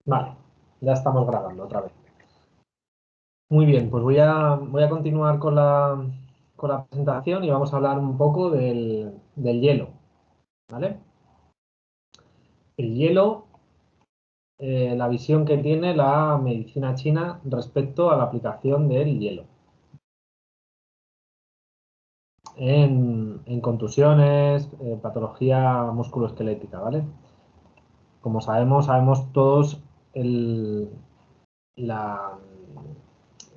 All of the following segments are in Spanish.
Vale, ya estamos grabando otra vez. Muy bien, pues voy a continuar con la presentación y vamos a hablar un poco del hielo, ¿vale? El hielo, la visión que tiene la medicina china respecto a la aplicación del hielo en contusiones, patología musculoesquelética, ¿vale? Como sabemos todos el, la,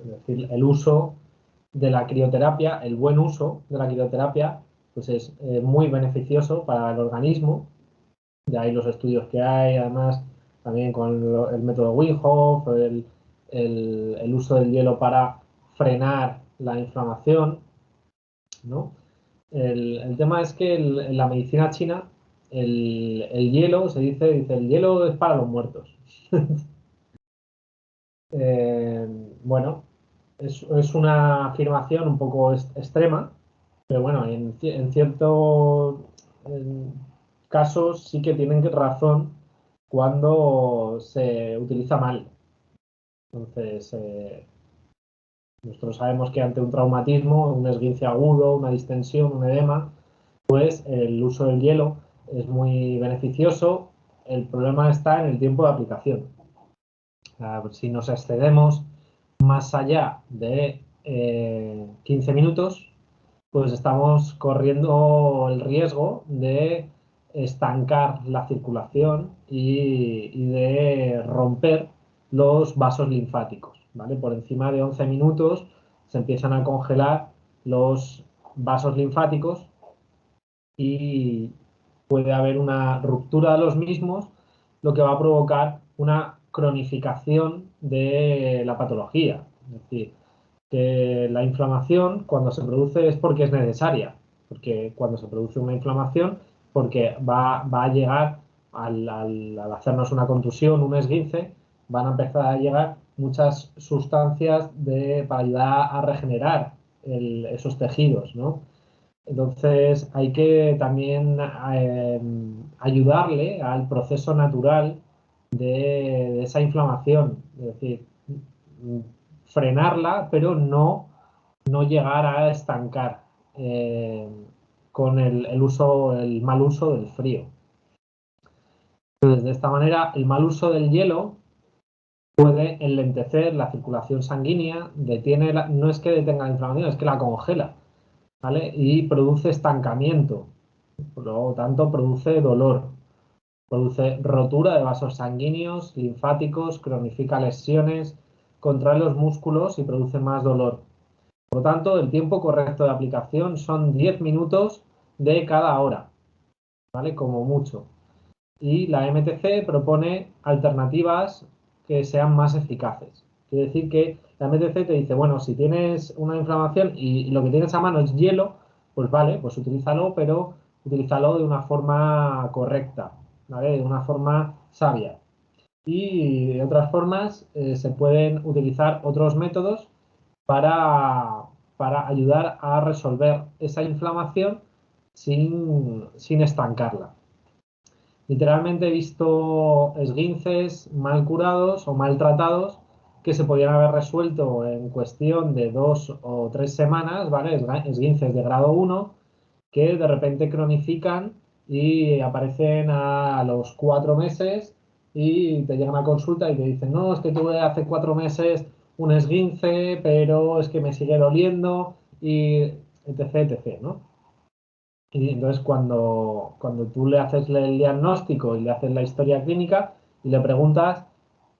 es decir, el uso de la crioterapia, el buen uso de la crioterapia, pues es muy beneficioso para el organismo. De ahí los estudios que hay, además, también con el método Wim Hof, el uso del hielo para frenar la inflamación, ¿no? El tema es que en la medicina china el hielo, dice, el hielo es para los muertos. Eh, bueno, es una afirmación un poco extrema, pero bueno, en ciertos casos sí que tienen razón cuando se utiliza mal. Entonces, nosotros sabemos que ante un traumatismo, un esguince agudo, una distensión, un edema, pues el uso del hielo es muy beneficioso. El problema está en el tiempo de aplicación. Si nos excedemos más allá de 15 minutos, pues estamos corriendo el riesgo de estancar la circulación y de romper los vasos linfáticos, ¿vale? Por encima de 11 minutos se empiezan a congelar los vasos linfáticos y puede haber una ruptura de los mismos, lo que va a provocar una cronificación de la patología. Es decir, que la inflamación cuando se produce es porque es necesaria, porque cuando se produce una inflamación, porque va a llegar al hacernos una contusión, un esguince, van a empezar a llegar muchas sustancias para ayudar a regenerar esos tejidos, ¿no? Entonces hay que también ayudarle al proceso natural de esa inflamación, es decir, frenarla, pero no llegar a estancar eh, con el mal uso del frío. Entonces, de esta manera, el mal uso del hielo puede enlentecer la circulación sanguínea, no es que detenga la inflamación, es que la congela, ¿vale? Y produce estancamiento, por lo tanto, produce dolor, produce rotura de vasos sanguíneos, linfáticos, cronifica lesiones, contrae los músculos y produce más dolor. Por lo tanto, el tiempo correcto de aplicación son 10 minutos de cada hora, ¿vale? Como mucho. Y la MTC propone alternativas que sean más eficaces. Quiere decir que la MTC te dice, bueno, si tienes una inflamación y lo que tienes a mano es hielo, pues vale, pues utilízalo, pero utilízalo de una forma correcta, ¿vale? De una forma sabia. Y de otras formas se pueden utilizar otros métodos para, para ayudar a resolver esa inflamación sin estancarla. Literalmente he visto esguinces mal curados o maltratados que se podían haber resuelto en cuestión de 2 o 3 semanas, ¿vale? Esguinces de grado 1 que de repente cronifican y aparecen a los 4 meses y te llegan a consulta y te dicen, no, es que tuve hace 4 meses un esguince, pero es que me sigue doliendo y etc, etc, ¿no? Y entonces cuando tú le haces el diagnóstico y le haces la historia clínica y le preguntas,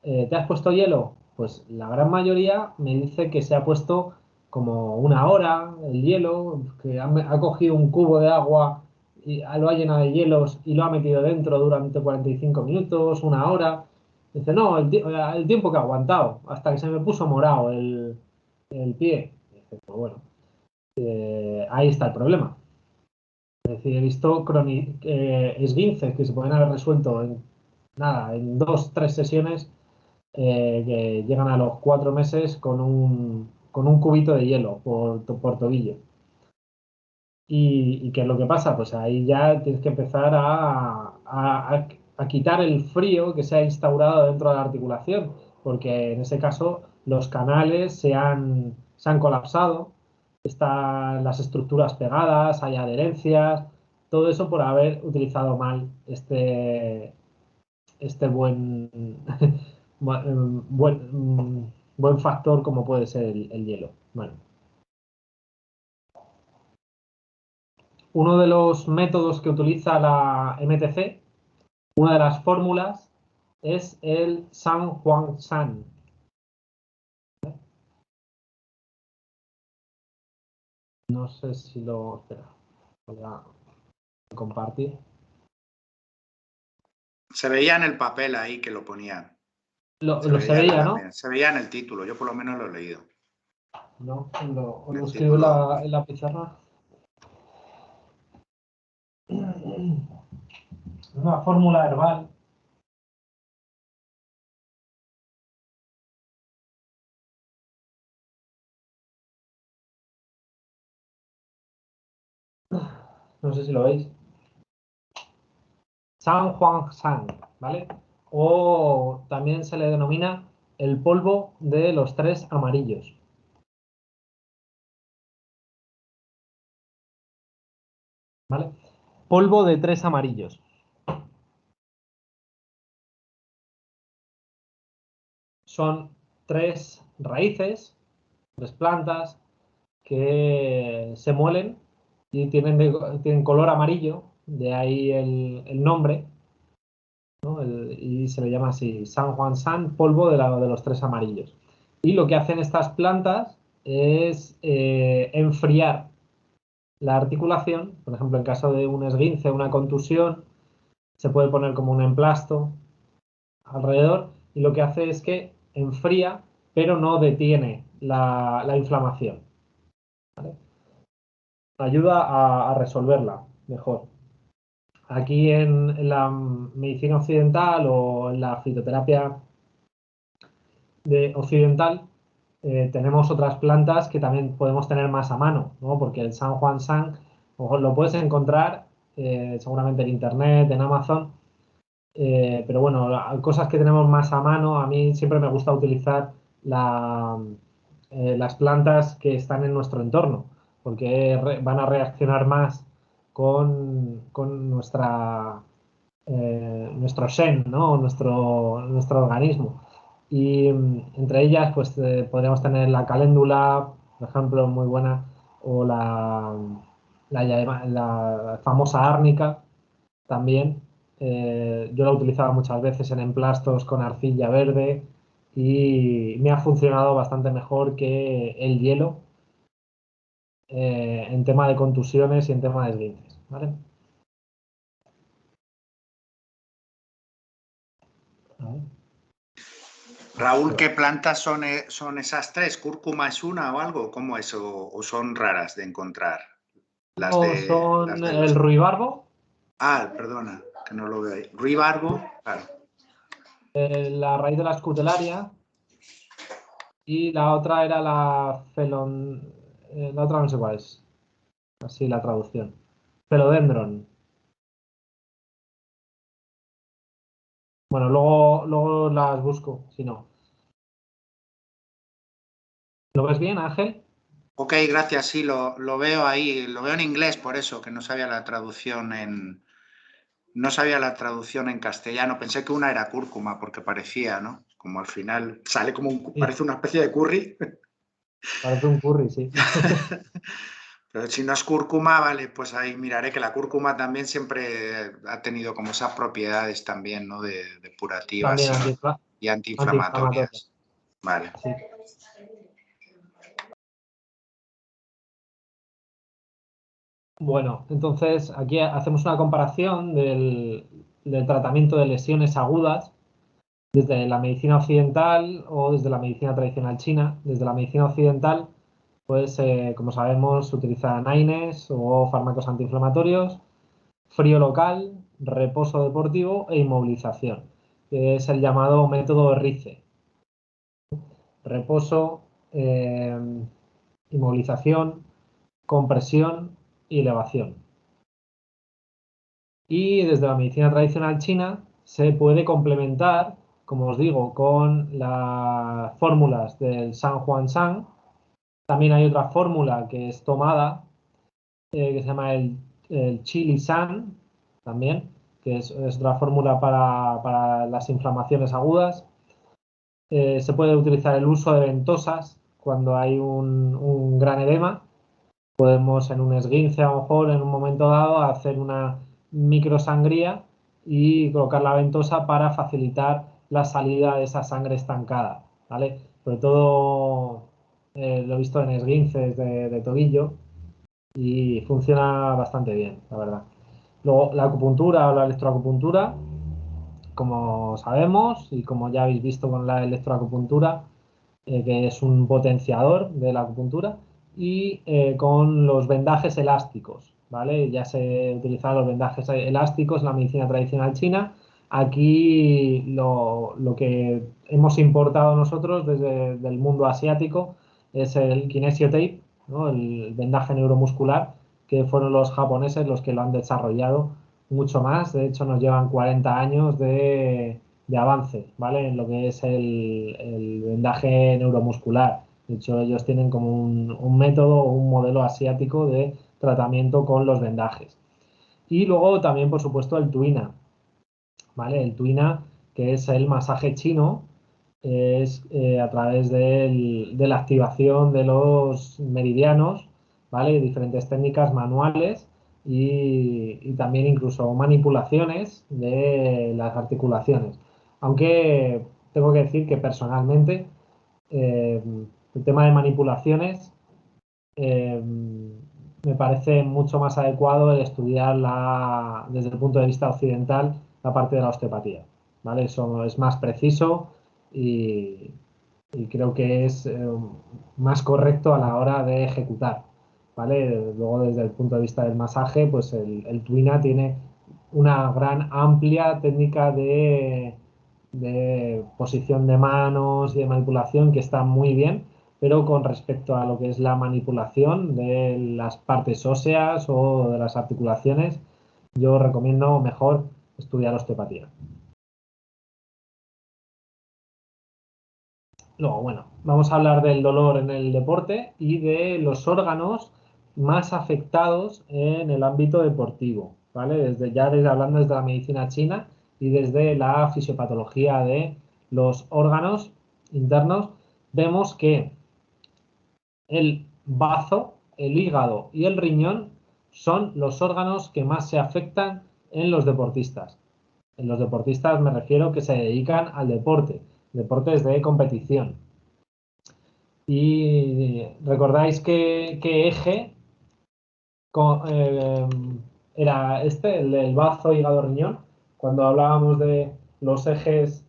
¿te has puesto hielo? Pues la gran mayoría me dice que se ha puesto como una hora el hielo, que ha cogido un cubo de agua y lo ha llenado de hielos y lo ha metido dentro durante 45 minutos, una hora. Dice, no, el tiempo que ha aguantado, hasta que se me puso morado el pie. Dice, pues bueno, ahí está el problema. Es decir, he visto esguinces que se pueden haber resuelto en 2, 3 sesiones que llegan a los 4 meses con un cubito de hielo por tobillo. ¿Y qué es lo que pasa? Pues ahí ya tienes que empezar a quitar el frío que se ha instaurado dentro de la articulación, porque en ese caso los canales se han colapsado, están las estructuras pegadas, hay adherencias, todo eso por haber utilizado mal este buen factor como puede ser el hielo. Bueno. Uno de los métodos que utiliza la MTC, una de las fórmulas, es el San Juan San. No sé si lo... Espera, voy a compartir. Se veía en el papel ahí que lo ponían. Se veía, ¿no? Se veía en el título, yo por lo menos lo he leído. No, lo escribo en la pizarra. Una fórmula herbal. No sé si lo veis. San Juan San, ¿vale? O también se le denomina el polvo de los 3 amarillos. ¿Vale? Polvo de 3 amarillos. Son 3 raíces, 3 plantas que se muelen y tienen color amarillo, de ahí el nombre, ¿no? Y se le llama así, San Juan San, polvo de los 3 amarillos. Y lo que hacen estas plantas es enfriar la articulación, por ejemplo, en caso de un esguince, una contusión, se puede poner como un emplasto alrededor y lo que hace es que enfría, pero no detiene la inflamación. ¿Vale? Ayuda a resolverla mejor. Aquí en la medicina occidental o en la fitoterapia occidental tenemos otras plantas que también podemos tener más a mano, ¿no? Porque el San Juan San lo puedes encontrar seguramente en internet, en Amazon, pero bueno, cosas que tenemos más a mano, a mí siempre me gusta utilizar las plantas que están en nuestro entorno, porque van a reaccionar más con nuestro Shen, ¿no? Nuestro organismo. Y entre ellas, pues podríamos tener la caléndula, por ejemplo, muy buena, o la famosa árnica también. Yo la utilizaba muchas veces en emplastos con arcilla verde y me ha funcionado bastante mejor que el hielo en tema de contusiones y en tema de esguinces, ¿vale? A ver. Raúl, ¿qué plantas son esas 3? ¿Cúrcuma es una o algo? ¿Cómo es? ¿O son raras de encontrar? Son el ruibarbo. Ah, perdona, que no lo veo ahí. Ruibarbo, claro. La raíz de la escutelaria y la otra era la felon... la otra no sé cuál es. Así la traducción. Felodendron. Bueno, luego las busco, si no. ¿Lo ves bien, Ángel? Ok, gracias, sí, lo veo ahí. Lo veo en inglés, por eso, que no sabía la traducción No sabía la traducción en castellano. Pensé que una era cúrcuma, porque parecía, ¿no? Como al final sale como Sí, parece una especie de curry. parece un curry, sí. Pero si no es cúrcuma, vale, pues ahí miraré que la cúrcuma también siempre ha tenido como esas propiedades también, ¿no? Depurativas También y antiinflamatoria. antiinflamatorias. Vale. Sí. Bueno, entonces aquí hacemos una comparación del tratamiento de lesiones agudas desde la medicina occidental o desde la medicina tradicional china. Desde la medicina occidental, pues como sabemos, se utilizan AINES o fármacos antiinflamatorios, frío local, reposo deportivo e inmovilización, que es el llamado método RICE. Reposo, inmovilización, compresión y elevación. Y desde la medicina tradicional china se puede complementar, como os digo, con las fórmulas del San Juan San. También hay otra fórmula que es tomada, que se llama el Chili San, también, que es otra fórmula para las inflamaciones agudas. Se puede utilizar el uso de ventosas cuando hay un gran edema. Podemos en un esguince, a lo mejor, en un momento dado, hacer una microsangría y colocar la ventosa para facilitar la salida de esa sangre estancada, ¿vale? Sobre todo lo he visto en esguinces de tobillo y funciona bastante bien, la verdad. Luego, la acupuntura o la electroacupuntura, como sabemos y como ya habéis visto con la electroacupuntura, que es un potenciador de la acupuntura, y con los vendajes elásticos, ¿vale? Ya se utilizan los vendajes elásticos en la medicina tradicional china. Aquí lo que hemos importado nosotros desde el mundo asiático es el kinesio tape, ¿no? El vendaje neuromuscular, que fueron los japoneses los que lo han desarrollado mucho más. De hecho, nos llevan 40 años de avance, ¿vale? En lo que es el vendaje neuromuscular. De hecho, ellos tienen como un método o un modelo asiático de tratamiento con los vendajes. Y luego también, por supuesto, el tuina, ¿vale? El tuina, que es el masaje chino, es a través de la activación de los meridianos, ¿vale? Diferentes técnicas manuales y también incluso manipulaciones de las articulaciones. Aunque tengo que decir que personalmente eh, el tema de manipulaciones eh, me parece mucho más adecuado el estudiar desde el punto de vista occidental la parte de la osteopatía, ¿vale? Eso es más preciso y, y creo que es más correcto a la hora de ejecutar, ¿vale? Luego desde el punto de vista del masaje, pues el Tuina tiene una gran amplia técnica de posición de manos y de manipulación que está muy bien, pero con respecto a lo que es la manipulación de las partes óseas o de las articulaciones, yo recomiendo mejor estudiar osteopatía. Luego, bueno, vamos a hablar del dolor en el deporte y de los órganos más afectados en el ámbito deportivo, ¿vale? Hablando desde la medicina china y desde la fisiopatología de los órganos internos, vemos que el bazo, el hígado y el riñón son los órganos que más se afectan en los deportistas. En los deportistas me refiero que se dedican al deporte, deportes de competición. Y recordáis que eje eh, era el bazo, hígado, riñón, cuando hablábamos de los ejes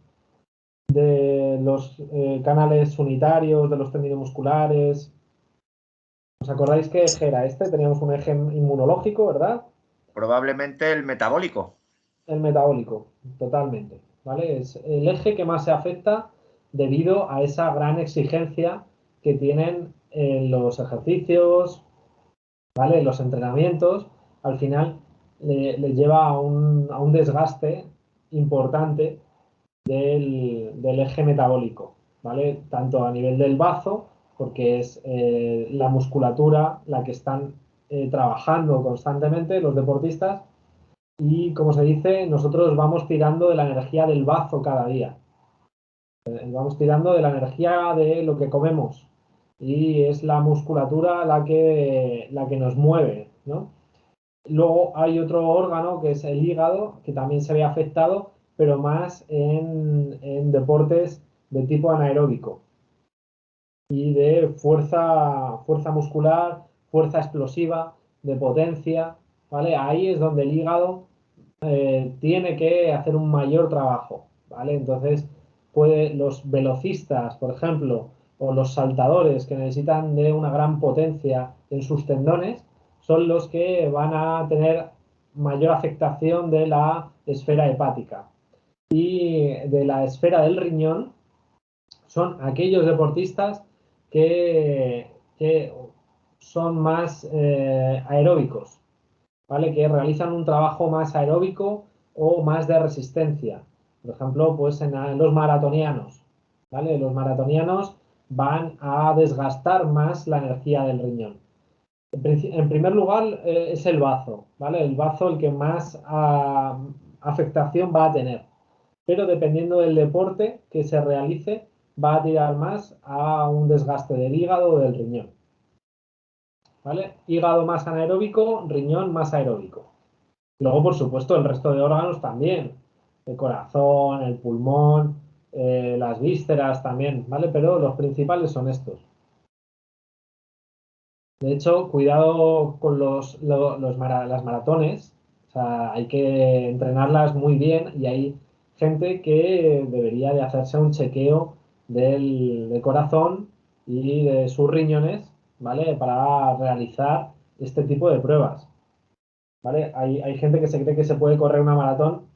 de los canales unitarios, de los tendinomusculares. ¿Os acordáis qué eje era este? Teníamos un eje inmunológico, ¿verdad? Probablemente el metabólico. El metabólico, totalmente, ¿vale? Es el eje que más se afecta debido a esa gran exigencia que tienen en los ejercicios, ¿vale? Los entrenamientos, al final le lleva a un desgaste importante del eje metabólico, ¿vale? Tanto a nivel del bazo, porque es la musculatura la que están trabajando constantemente los deportistas, y como se dice, nosotros vamos tirando de la energía del bazo cada día. Vamos tirando de la energía de lo que comemos y es la musculatura la que nos mueve, ¿no? Luego hay otro órgano que es el hígado, que también se ve afectado, pero más en deportes de tipo anaeróbico y de fuerza muscular, fuerza explosiva, de potencia, ¿vale? Ahí es donde el hígado tiene que hacer un mayor trabajo, ¿vale? Entonces, los velocistas, por ejemplo, o los saltadores que necesitan de una gran potencia en sus tendones, son los que van a tener mayor afectación de la esfera hepática. Y de la esfera del riñón son aquellos deportistas que son más aeróbicos, ¿vale? Que realizan un trabajo más aeróbico o más de resistencia. Por ejemplo, pues en los maratonianos, ¿vale? Los maratonianos van a desgastar más la energía del riñón. En primer lugar, es el bazo, ¿vale? El bazo el que más afectación va a tener. Pero dependiendo del deporte que se realice, va a tirar más a un desgaste del hígado o del riñón. ¿Vale? Hígado más anaeróbico, riñón más aeróbico. Luego, por supuesto, el resto de órganos también. El corazón, el pulmón, las vísceras también, ¿vale? Pero los principales son estos. De hecho, cuidado con las maratones. O sea, hay que entrenarlas muy bien y hay gente que debería de hacerse un chequeo del corazón y de sus riñones, ¿vale? Para realizar este tipo de pruebas, ¿vale? Hay gente que se cree que se puede correr una maratón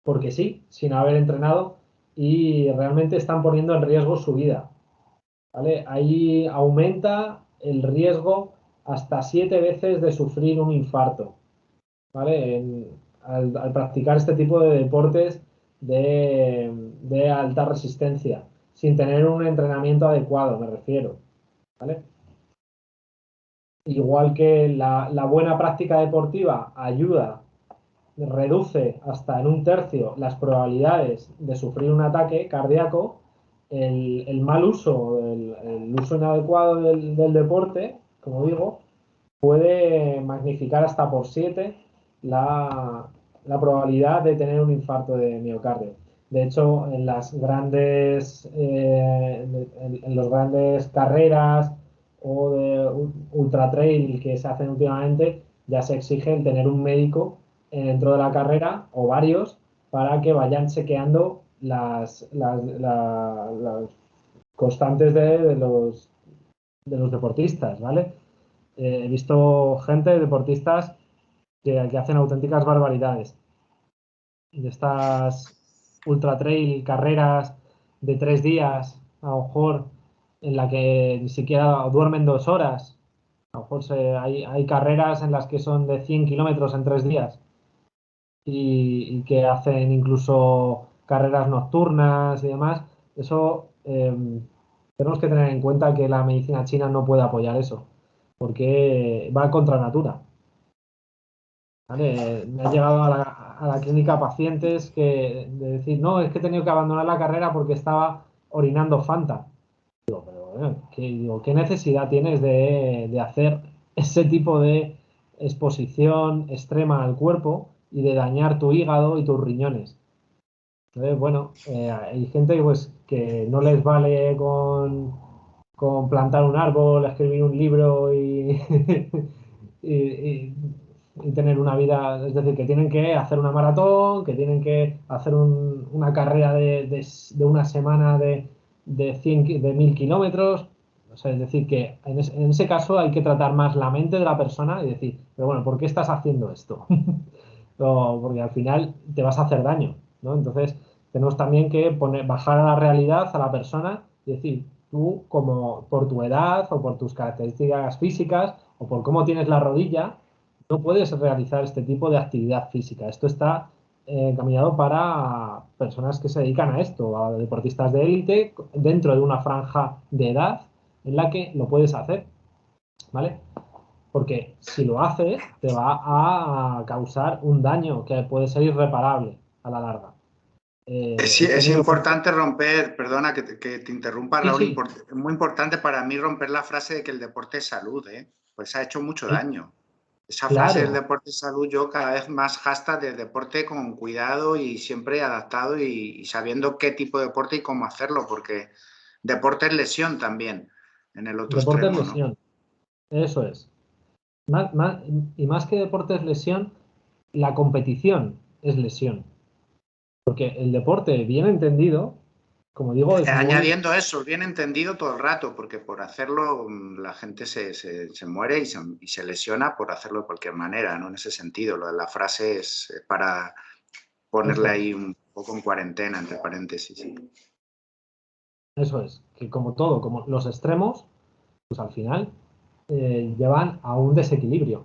porque sí, sin haber entrenado y realmente están poniendo en riesgo su vida, ¿vale? Ahí aumenta el riesgo hasta 7 veces de sufrir un infarto, ¿vale? Al practicar este tipo de deportes de alta resistencia, sin tener un entrenamiento adecuado, me refiero, ¿vale? Igual que la buena práctica deportiva ayuda, reduce hasta en un tercio las probabilidades de sufrir un ataque cardíaco, el mal uso, el uso inadecuado del deporte, como digo, puede magnificar hasta por 7 la probabilidad de tener un infarto de miocardio. De hecho, en las grandes, en los grandes carreras o de ultra trail que se hacen últimamente, ya se exige el tener un médico dentro de la carrera o varios para que vayan chequeando las constantes de los deportistas, ¿vale? He visto gente, deportistas, que hacen auténticas barbaridades. De estas ultra trail, carreras de 3 días, a lo mejor, en la que ni siquiera duermen 2 horas. A lo mejor hay carreras en las que son de 100 kilómetros en 3 días y que hacen incluso carreras nocturnas y demás. Eso tenemos que tener en cuenta que la medicina china no puede apoyar eso, porque va contra natura. ¿Vale? Me ha llegado a la clínica pacientes de decir, no, es que he tenido que abandonar la carrera porque estaba orinando Fanta. Digo, pero ¿qué necesidad tienes de hacer ese tipo de exposición extrema al cuerpo y de dañar tu hígado y tus riñones? Entonces, bueno, hay gente pues, que no les vale con plantar un árbol, escribir un libro y, y- y tener una vida, es decir, que tienen que hacer una maratón, que tienen que hacer una carrera de una semana de 1000 kilómetros. O sea, es decir, que en ese caso hay que tratar más la mente de la persona y decir, pero bueno, ¿por qué estás haciendo esto? Porque al final te vas a hacer daño, ¿no? Entonces, tenemos también que bajar a la realidad a la persona y decir, tú, como por tu edad o por tus características físicas o por cómo tienes la rodilla, no puedes realizar este tipo de actividad física. Esto está encaminado para personas que se dedican a esto, a deportistas de élite, dentro de una franja de edad en la que lo puedes hacer, ¿vale? Porque si lo haces, te va a causar un daño que puede ser irreparable a la larga. Sí, He es tenido... importante romper, perdona que te interrumpa, Sí, Raúl, sí, es muy importante para mí romper la frase de que el deporte es salud, ¿eh? Pues ha hecho mucho sí, daño. Esa frase del claro. deporte es salud, yo cada vez más hashtag de deporte con cuidado y siempre adaptado y sabiendo qué tipo de deporte y cómo hacerlo, porque deporte es lesión también, en el otro Deporte es extremo, ¿no? lesión, eso es. Y más que deporte es lesión, la competición es lesión. Porque el deporte, bien entendido, como digo, es muy... Añadiendo eso, bien entendido todo el rato, porque por hacerlo la gente se muere y se lesiona por hacerlo de cualquier manera, ¿no? En ese sentido, lo de la frase es para ponerle Eso ahí es, un poco en cuarentena, entre paréntesis. eso es. Que como todo, como los extremos, pues al final llevan a un desequilibrio.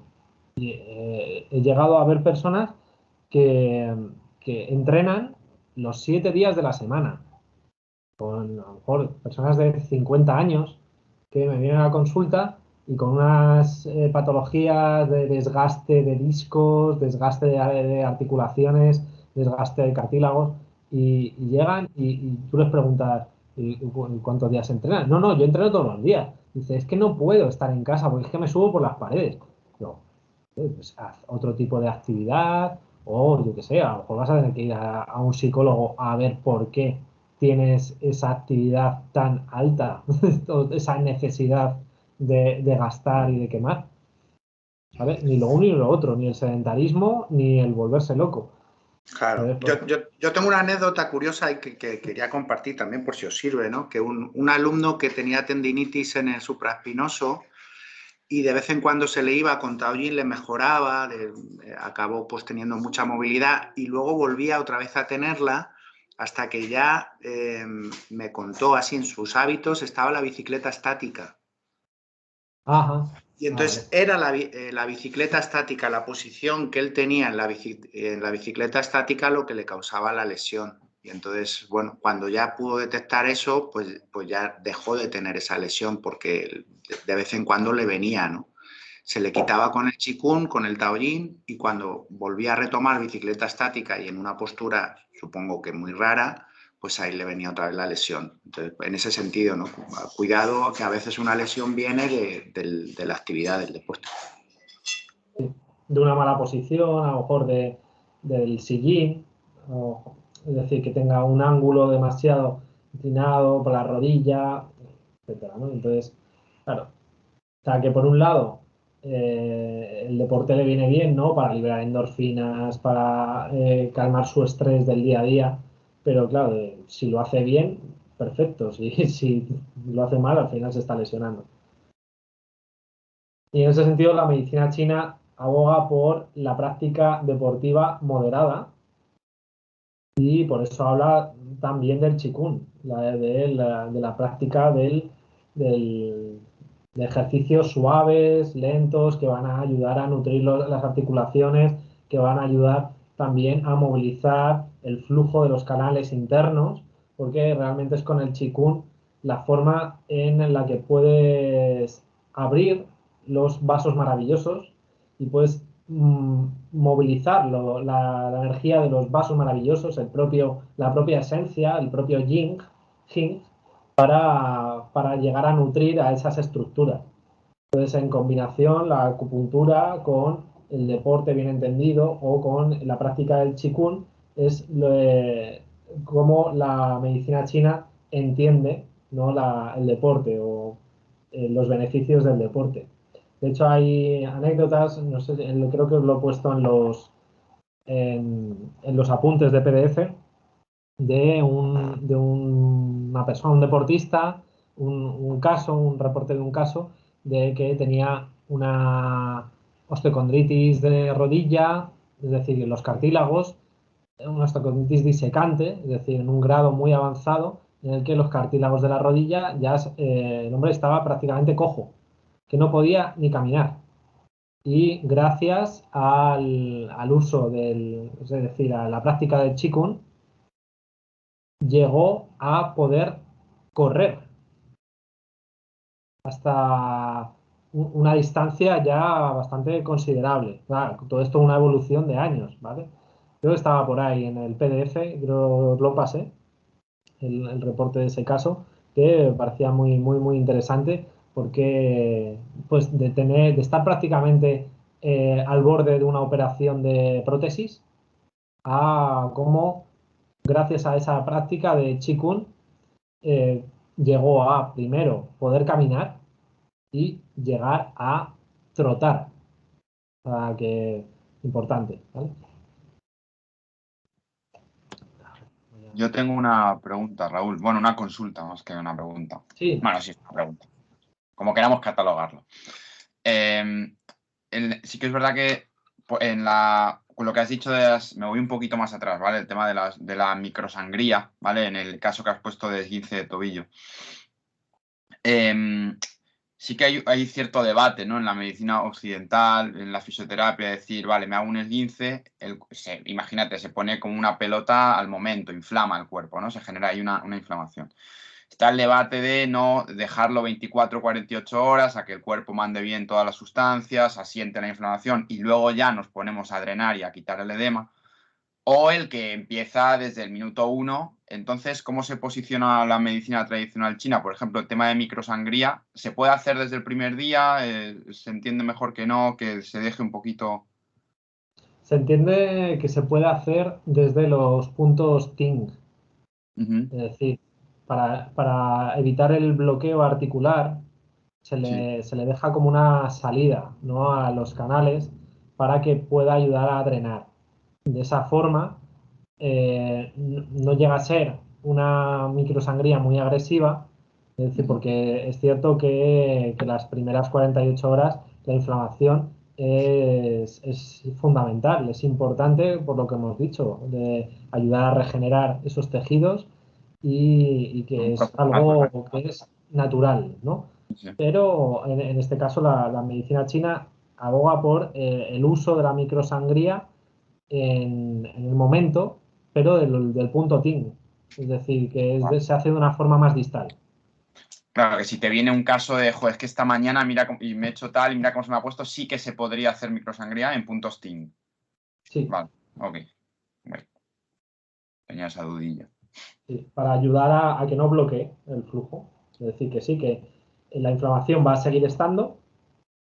He llegado a ver personas que entrenan los 7 días de la semana, con a lo mejor personas de 50 años que me vienen a la consulta y con unas patologías de desgaste de discos, desgaste de articulaciones, desgaste de cartílagos, y llegan y tú les preguntas, ¿y cuántos días entrenan? No, no, yo entreno todos los días. Dice, es que no puedo estar en casa porque es que me subo por las paredes. Yo, pues haz otro tipo de actividad, o yo qué sé, a lo mejor vas a tener que ir a un psicólogo a ver por qué tienes esa actividad tan alta, esa necesidad de gastar y de quemar. ¿Sabes? Ni lo uno ni lo otro, ni el sedentarismo ni el volverse loco. Claro, Pues, yo tengo una anécdota curiosa y que quería compartir también por si os sirve, ¿no? Que un alumno que tenía tendinitis en el supraespinoso y de vez en cuando se le iba con Taoyin, le mejoraba, acabó pues teniendo mucha movilidad y luego volvía otra vez a tenerla hasta que ya me contó así en sus hábitos estaba la bicicleta estática. ajá. Y entonces Vale. era la bicicleta estática, la posición que él tenía en la bicicleta estática lo que le causaba la lesión. Y entonces, bueno, cuando ya pudo detectar eso, pues ya dejó de tener esa lesión porque de vez en cuando le venía, ¿no? Se le quitaba con el Qigong, con el Taoyin, y cuando volvía a retomar bicicleta estática y en una postura, supongo que muy rara, pues ahí le venía otra vez la lesión. Entonces, en ese sentido, ¿no? Cuidado, que a veces una lesión viene de la actividad del deporte. Sí. De una mala posición, a lo mejor del sillín, es decir, que tenga un ángulo demasiado inclinado por la rodilla, etcétera, ¿no? Entonces, claro, o sea, que por un lado el deporte le viene bien, ¿no? Para liberar endorfinas, para calmar su estrés del día a día, pero claro, si lo hace bien, perfecto. Si lo hace mal, al final se está lesionando. Y en ese sentido, la medicina china aboga por la práctica deportiva moderada y por eso habla también del Qigong, de la práctica de ejercicios suaves, lentos, que van a ayudar a nutrir las articulaciones, que van a ayudar también a movilizar el flujo de los canales internos, porque realmente es con el Qigong la forma en la que puedes abrir los vasos maravillosos y puedes movilizar la energía de los vasos maravillosos, la propia esencia, el propio yin, para llegar a nutrir a esas estructuras. Entonces, en combinación, la acupuntura con el deporte bien entendido o con la práctica del Qigong es como la medicina china entiende, ¿no? El deporte o los beneficios del deporte. De hecho, hay anécdotas, no sé, creo que os lo he puesto en los apuntes de PDF, de una persona, un deportista, un reporte de un caso de que tenía una osteocondritis de rodilla, es decir, los cartílagos, una osteocondritis disecante, es decir, en un grado muy avanzado, en el que los cartílagos de la rodilla ya el hombre estaba prácticamente cojo, que no podía ni caminar. Y gracias al uso es decir, a la práctica del Qigong, llegó a poder correr hasta una distancia ya bastante considerable. Claro, todo esto es una evolución de años, ¿vale? Creo que estaba por ahí en el PDF, creo que lo pasé, el reporte de ese caso, que parecía muy, muy, muy interesante porque pues de estar prácticamente al borde de una operación de prótesis a cómo gracias a esa práctica de Qigong eh, llegó a primero poder caminar y llegar a trotar. O sea, que importante, ¿vale? Yo tengo una pregunta, Raúl. Bueno, una consulta más que una pregunta. Sí, Bueno, sí, es una pregunta. Como queramos catalogarlo. Sí que es verdad que con lo que has dicho me voy un poquito más atrás, ¿vale? El tema de la microsangría, ¿vale? En el caso que has puesto de esguince de tobillo. sí que hay cierto debate, ¿no? En la medicina occidental, en la fisioterapia, decir, vale, me hago un esguince, imagínate, se pone como una pelota al momento, inflama el cuerpo, ¿no? Se genera ahí una inflamación. Está el debate de no dejarlo 24 o 48 horas a que el cuerpo mande bien todas las sustancias, asiente la inflamación y luego ya nos ponemos a drenar y a quitar el edema. O el que empieza desde el minuto 1. Entonces, ¿cómo se posiciona la medicina tradicional china? Por ejemplo, el tema de microsangría, ¿se puede hacer desde el primer día? ¿Se entiende mejor que no? Que se deje un poquito... Se entiende que se puede hacer desde los puntos TING, es decir, para evitar el bloqueo articular, se le deja como una salida, ¿no?, a los canales para que pueda ayudar a drenar. De esa forma, no llega a ser una microsangría muy agresiva, es decir, porque es cierto que las primeras 48 horas la inflamación es fundamental, es importante por lo que hemos dicho, de ayudar a regenerar esos tejidos y que es algo que es natural, ¿no? Sí. Pero en este caso la medicina china aboga por el uso de la microsangría en el momento, pero del punto TIN. Es decir, que se hace de una forma más distal. Claro, que si te viene un caso de, joder, es que esta mañana mira y me he hecho tal y mira cómo se me ha puesto, sí que se podría hacer microsangría en puntos TIN. Sí. Vale, ok. Bueno, tenía esa dudilla. Sí, para ayudar a que no bloquee el flujo. Es decir, que sí, que la inflamación va a seguir estando,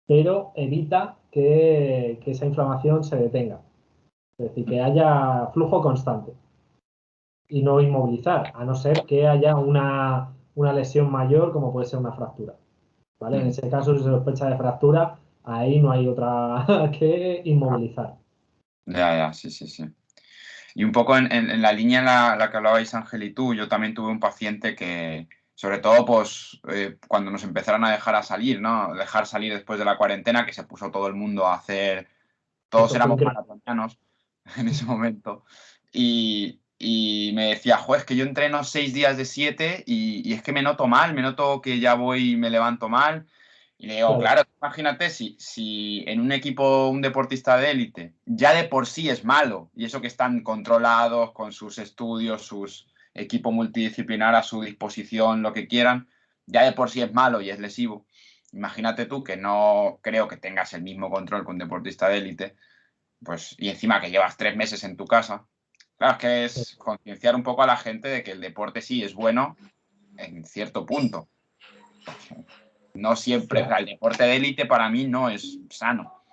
pero evita que esa inflamación se detenga. Es decir, que haya flujo constante y no inmovilizar, a no ser que haya una lesión mayor como puede ser una fractura. ¿Vale? En ese caso, si se sospecha de fractura, ahí no hay otra que inmovilizar. Ya, sí. Y un poco en la línea en la que hablabais Ángel y tú, yo también tuve un paciente que, sobre todo, pues cuando nos empezaron a dejar a salir, ¿no? Dejar salir después de la cuarentena, que se puso todo el mundo a hacer, todos Eso fue éramos increíble. maratonianos en ese momento. Y me decía, joder, es que yo entreno 6 días de 7 y es que me noto mal, me noto que ya voy y me levanto mal. Y le digo, claro, imagínate si en un equipo un deportista de élite ya de por sí es malo, y eso que están controlados con sus estudios, sus equipo multidisciplinar a su disposición, lo que quieran, ya de por sí es malo y es lesivo. Imagínate tú que no creo que tengas el mismo control que un deportista de élite, pues, y encima que llevas 3 meses en tu casa. Claro, es que es concienciar un poco a la gente de que el deporte sí es bueno en cierto punto. No siempre, Claro. el deporte de élite para mí no es sano.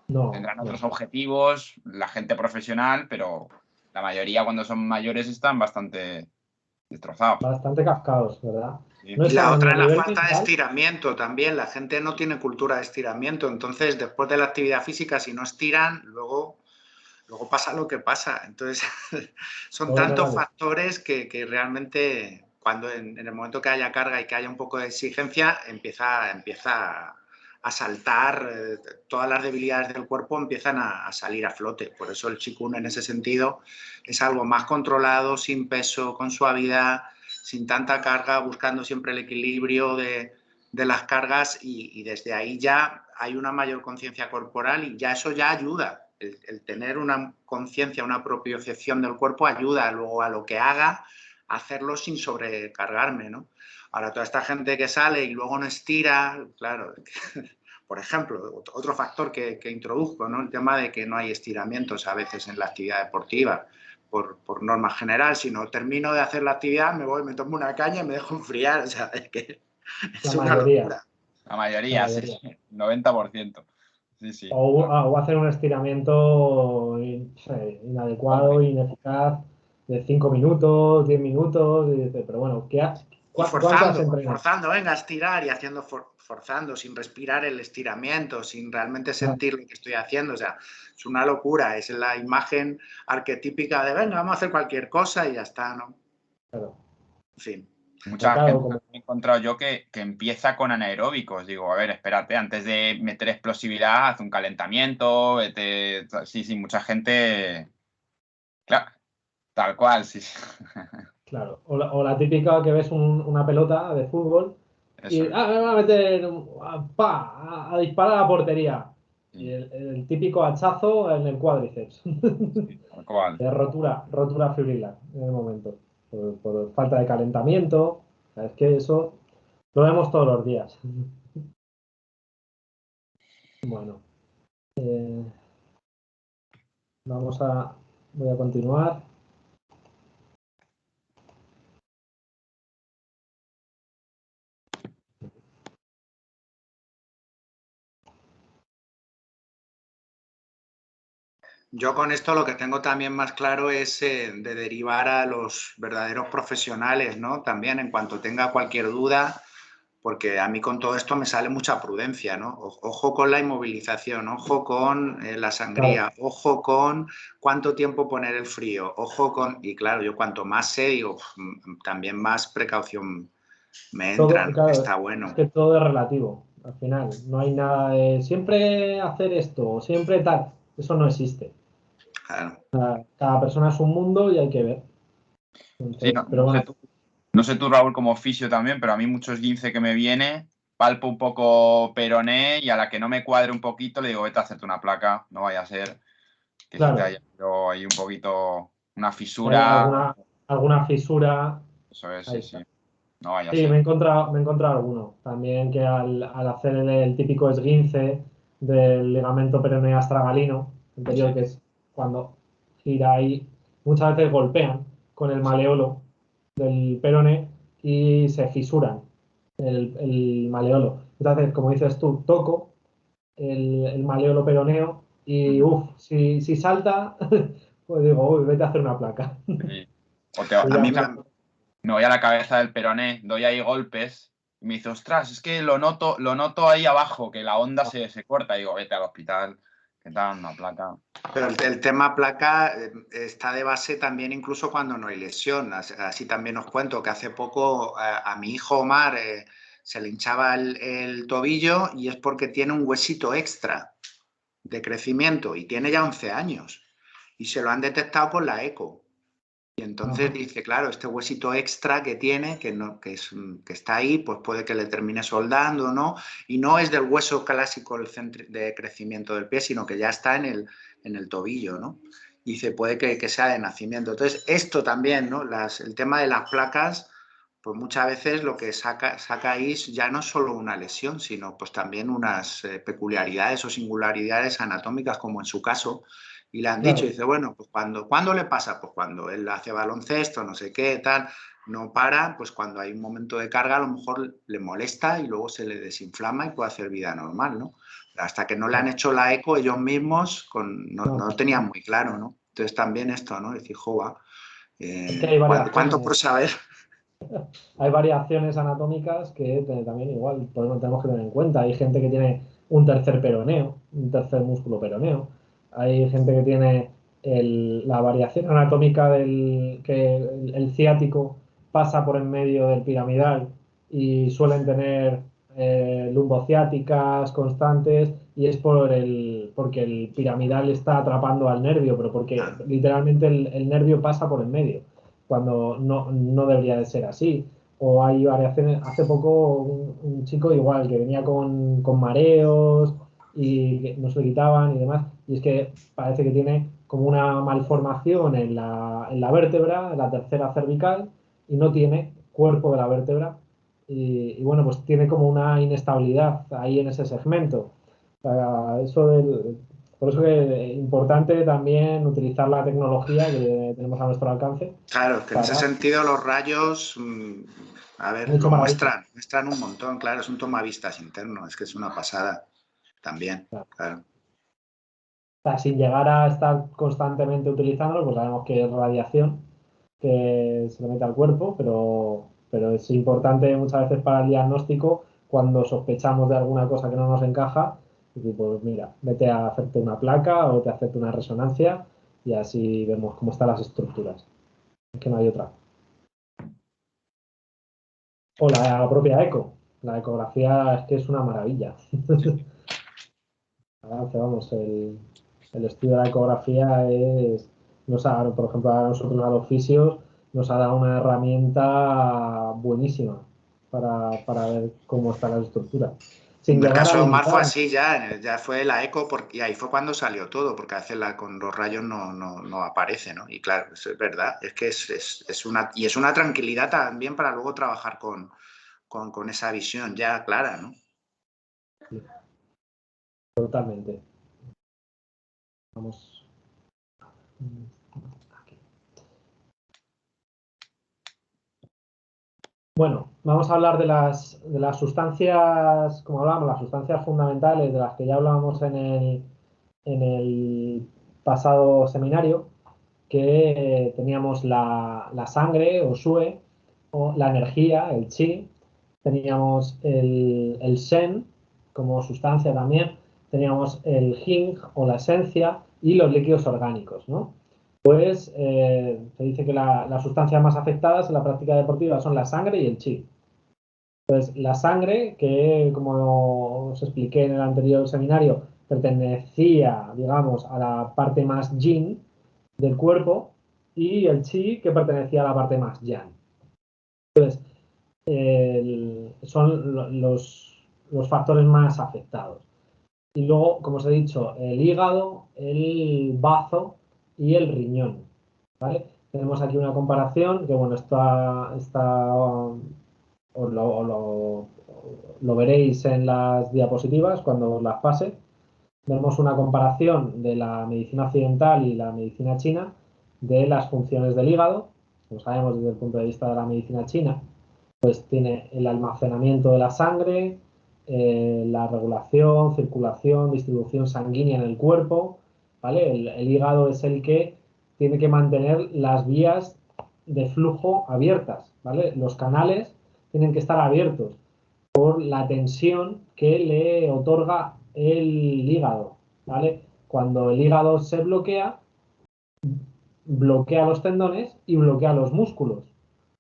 No, Tendrán otros objetivos, la gente profesional, pero la mayoría cuando son mayores están bastante destrozados. bastante cascados, ¿verdad? Sí. No Y es la sano ni otra a es la nivel falta de mental. estiramiento también. La gente no tiene cultura de estiramiento. Entonces, después de la actividad física, si no estiran, luego pasa lo que pasa. Entonces, son tantos factores que realmente cuando en el momento que haya carga y que haya un poco de exigencia, empieza a saltar, todas las debilidades del cuerpo empiezan a salir a flote. Por eso el Qigong en ese sentido es algo más controlado, sin peso, con suavidad, sin tanta carga, buscando siempre el equilibrio de las cargas y desde ahí ya hay una mayor conciencia corporal y ya eso ya ayuda. El tener una conciencia, una propiocepción del cuerpo ayuda luego a lo que haga, a hacerlo sin sobrecargarme, ¿no? Ahora, toda esta gente que sale y luego no estira, claro, por ejemplo, otro factor que introduzco, ¿no? El tema de que no hay estiramientos a veces en la actividad deportiva, por norma general. Si no termino de hacer la actividad, me voy, me tomo una caña y me dejo enfriar, o sea, es que es una locura. La mayoría, sí, 90%. Sí. O hacer un estiramiento inadecuado, ineficaz, de 5 minutos, 10 minutos, pero bueno, Y ¿cuánto has entrenado? forzando, venga, a estirar y haciendo, forzando, sin respirar el estiramiento, sin realmente sentir lo que estoy haciendo. O sea, es una locura, es la imagen arquetípica de, venga, vamos a hacer cualquier cosa y ya está, ¿no? Claro. En fin. Mucha gente he encontrado yo que empieza con anaeróbicos. Digo, a ver, espérate, antes de meter explosividad, haz un calentamiento, sí, mucha gente... Claro, tal cual, sí. Claro, o la típica que ves una pelota de fútbol Y Eso es. me va a meter a disparar a la portería. Y Sí, el típico hachazo en el cuádriceps. tal cual. De rotura fibrilar en el momento. Por falta de calentamiento. Es que eso lo vemos todos los días. Bueno, voy a continuar. Yo con esto lo que tengo también más claro es de derivar a los verdaderos profesionales, ¿no? También en cuanto tenga cualquier duda, porque a mí con todo esto me sale mucha prudencia, ¿no? Ojo con la inmovilización, ojo con la sangría, Claro, ojo con cuánto tiempo poner el frío, ojo con... Y claro, yo cuanto más sé, digo, también más precaución me entra, todo, ¿no? claro, Está es bueno. que todo es relativo. Al final, no hay nada de siempre hacer esto, o siempre tal. Eso no existe. Claro. Cada persona es un mundo y hay que ver. Sí, Entonces, pero bueno, no sé tú, Raúl, como fisio también, pero a mí muchos 15 que me viene, palpo un poco peroné y a la que no me cuadre un poquito le digo, vete a hacerte una placa, no vaya a ser que se te claro, haya ido ahí un poquito una hay fisura. alguna fisura, Eso es, ahí sí, sí, está. no vaya a Sí, ser. me he encontrado alguno. También que al hacer el típico esguince del ligamento peroneo astragalino anterior, Sí, que es cuando gira ahí, muchas veces golpean con el maleolo del peroné y se fisuran el maleolo. Entonces, como dices tú, toco el maleolo peroneo y si salta, pues digo, uy, vete a hacer una placa. sí. O Pues A ya, mí me voy a la cabeza del peroné, doy ahí golpes y me dice, ostras, es que lo noto ahí abajo, que la onda se corta. Y digo, vete al hospital, que te dan una placa. Pero el tema placa está de base también incluso cuando no hay lesión. Así también os cuento que hace poco a mi hijo Omar se le hinchaba el tobillo y es porque tiene un huesito extra de crecimiento y tiene ya 11 años y se lo han detectado con la eco. Y entonces ajá, dice, claro, este huesito extra que tiene, que está ahí, pues puede que le termine soldando, ¿no? Y no es del hueso clásico el centro de crecimiento del pie, sino que ya está en el tobillo, ¿no? Y dice, puede que sea de nacimiento. Entonces, esto también, ¿no? El tema de las placas, pues muchas veces lo que saca ahí ya no es solo una lesión, sino pues también unas peculiaridades o singularidades anatómicas, como en su caso, y le han dicho, y claro. dice, bueno, pues ¿cuándo le pasa? Pues cuando él hace baloncesto, no sé qué, tal, no para, pues cuando hay un momento de carga a lo mejor le molesta y luego se le desinflama y puede hacer vida normal, ¿no? Hasta que no le han hecho la eco ellos mismos, no No, lo tenían muy claro, ¿no? Entonces también esto, ¿no? Decir, jova, es que hay ¿cuánto por variaciones. saber? Hay variaciones anatómicas que también igual tenemos que tener en cuenta. Hay gente que tiene un tercer peroneo, un tercer músculo peroneo. Hay gente que tiene la variación anatómica del que el ciático pasa por en medio del piramidal y suelen tener lumbociáticas constantes y es porque el piramidal está atrapando al nervio, pero porque Ah, literalmente el nervio pasa por en medio cuando no debería de ser así. O hay variaciones, hace poco un chico igual que venía con mareos y que no se le quitaban y demás, y es que parece que tiene como una malformación en la vértebra, en la tercera cervical, y no tiene cuerpo de la vértebra, y bueno, pues tiene como una inestabilidad ahí en ese segmento. O sea, por eso que es importante también utilizar la tecnología que tenemos a nuestro alcance claro, que en ese para... sentido los rayos, a Han ver, hecho lo maravillas. muestran un montón, claro, es un tomavistas interno, es que es una pasada también, O claro. sea, sin llegar a estar constantemente utilizándolo, pues sabemos que es radiación que se le mete al cuerpo, pero es importante muchas veces para el diagnóstico cuando sospechamos de alguna cosa que no nos encaja, y pues mira, vete a hacerte una placa o vete a hacerte una resonancia y así vemos cómo están las estructuras. Es que no hay otra. O la propia eco. La ecografía es que es una maravilla. Sí, Vamos, el estudio de la ecografía por ejemplo, a nosotros a los fisios nos ha dado una herramienta buenísima para ver cómo está la estructura. En el caso de Omar fue limitar. así ya fue la eco y ahí fue cuando salió todo, porque a veces con los rayos no aparece, ¿no? Y claro, eso es verdad, es que es una tranquilidad también para luego trabajar con esa visión ya clara, ¿no? Sí, totalmente. Vamos aquí. Bueno, vamos a hablar de las sustancias, como hablábamos, las sustancias fundamentales de las que ya hablábamos en el pasado seminario, que teníamos la sangre o Sue, o la energía, el chi, teníamos el Shen como sustancia también, teníamos el Jing o la esencia y los líquidos orgánicos, ¿no? Pues se dice que las sustancias más afectadas en la práctica deportiva son la sangre y el chi. Pues la sangre, que como os expliqué en el anterior seminario, pertenecía, digamos, a la parte más yin del cuerpo, y el chi, que pertenecía a la parte más yang. Entonces, son los factores más afectados. Y luego, como os he dicho, el hígado, el bazo y el riñón, ¿vale? Tenemos aquí una comparación que, bueno, lo veréis en las diapositivas cuando os las pase. Vemos una comparación de la medicina occidental y la medicina china de las funciones del hígado. Como sabemos, desde el punto de vista de la medicina china, pues tiene el almacenamiento de la sangre, la regulación, circulación, distribución sanguínea en el cuerpo, ¿vale? El hígado es el que tiene que mantener las vías de flujo abiertas, ¿vale? Los canales tienen que estar abiertos por la tensión que le otorga el hígado, ¿vale? Cuando el hígado se bloquea los tendones y bloquea los músculos.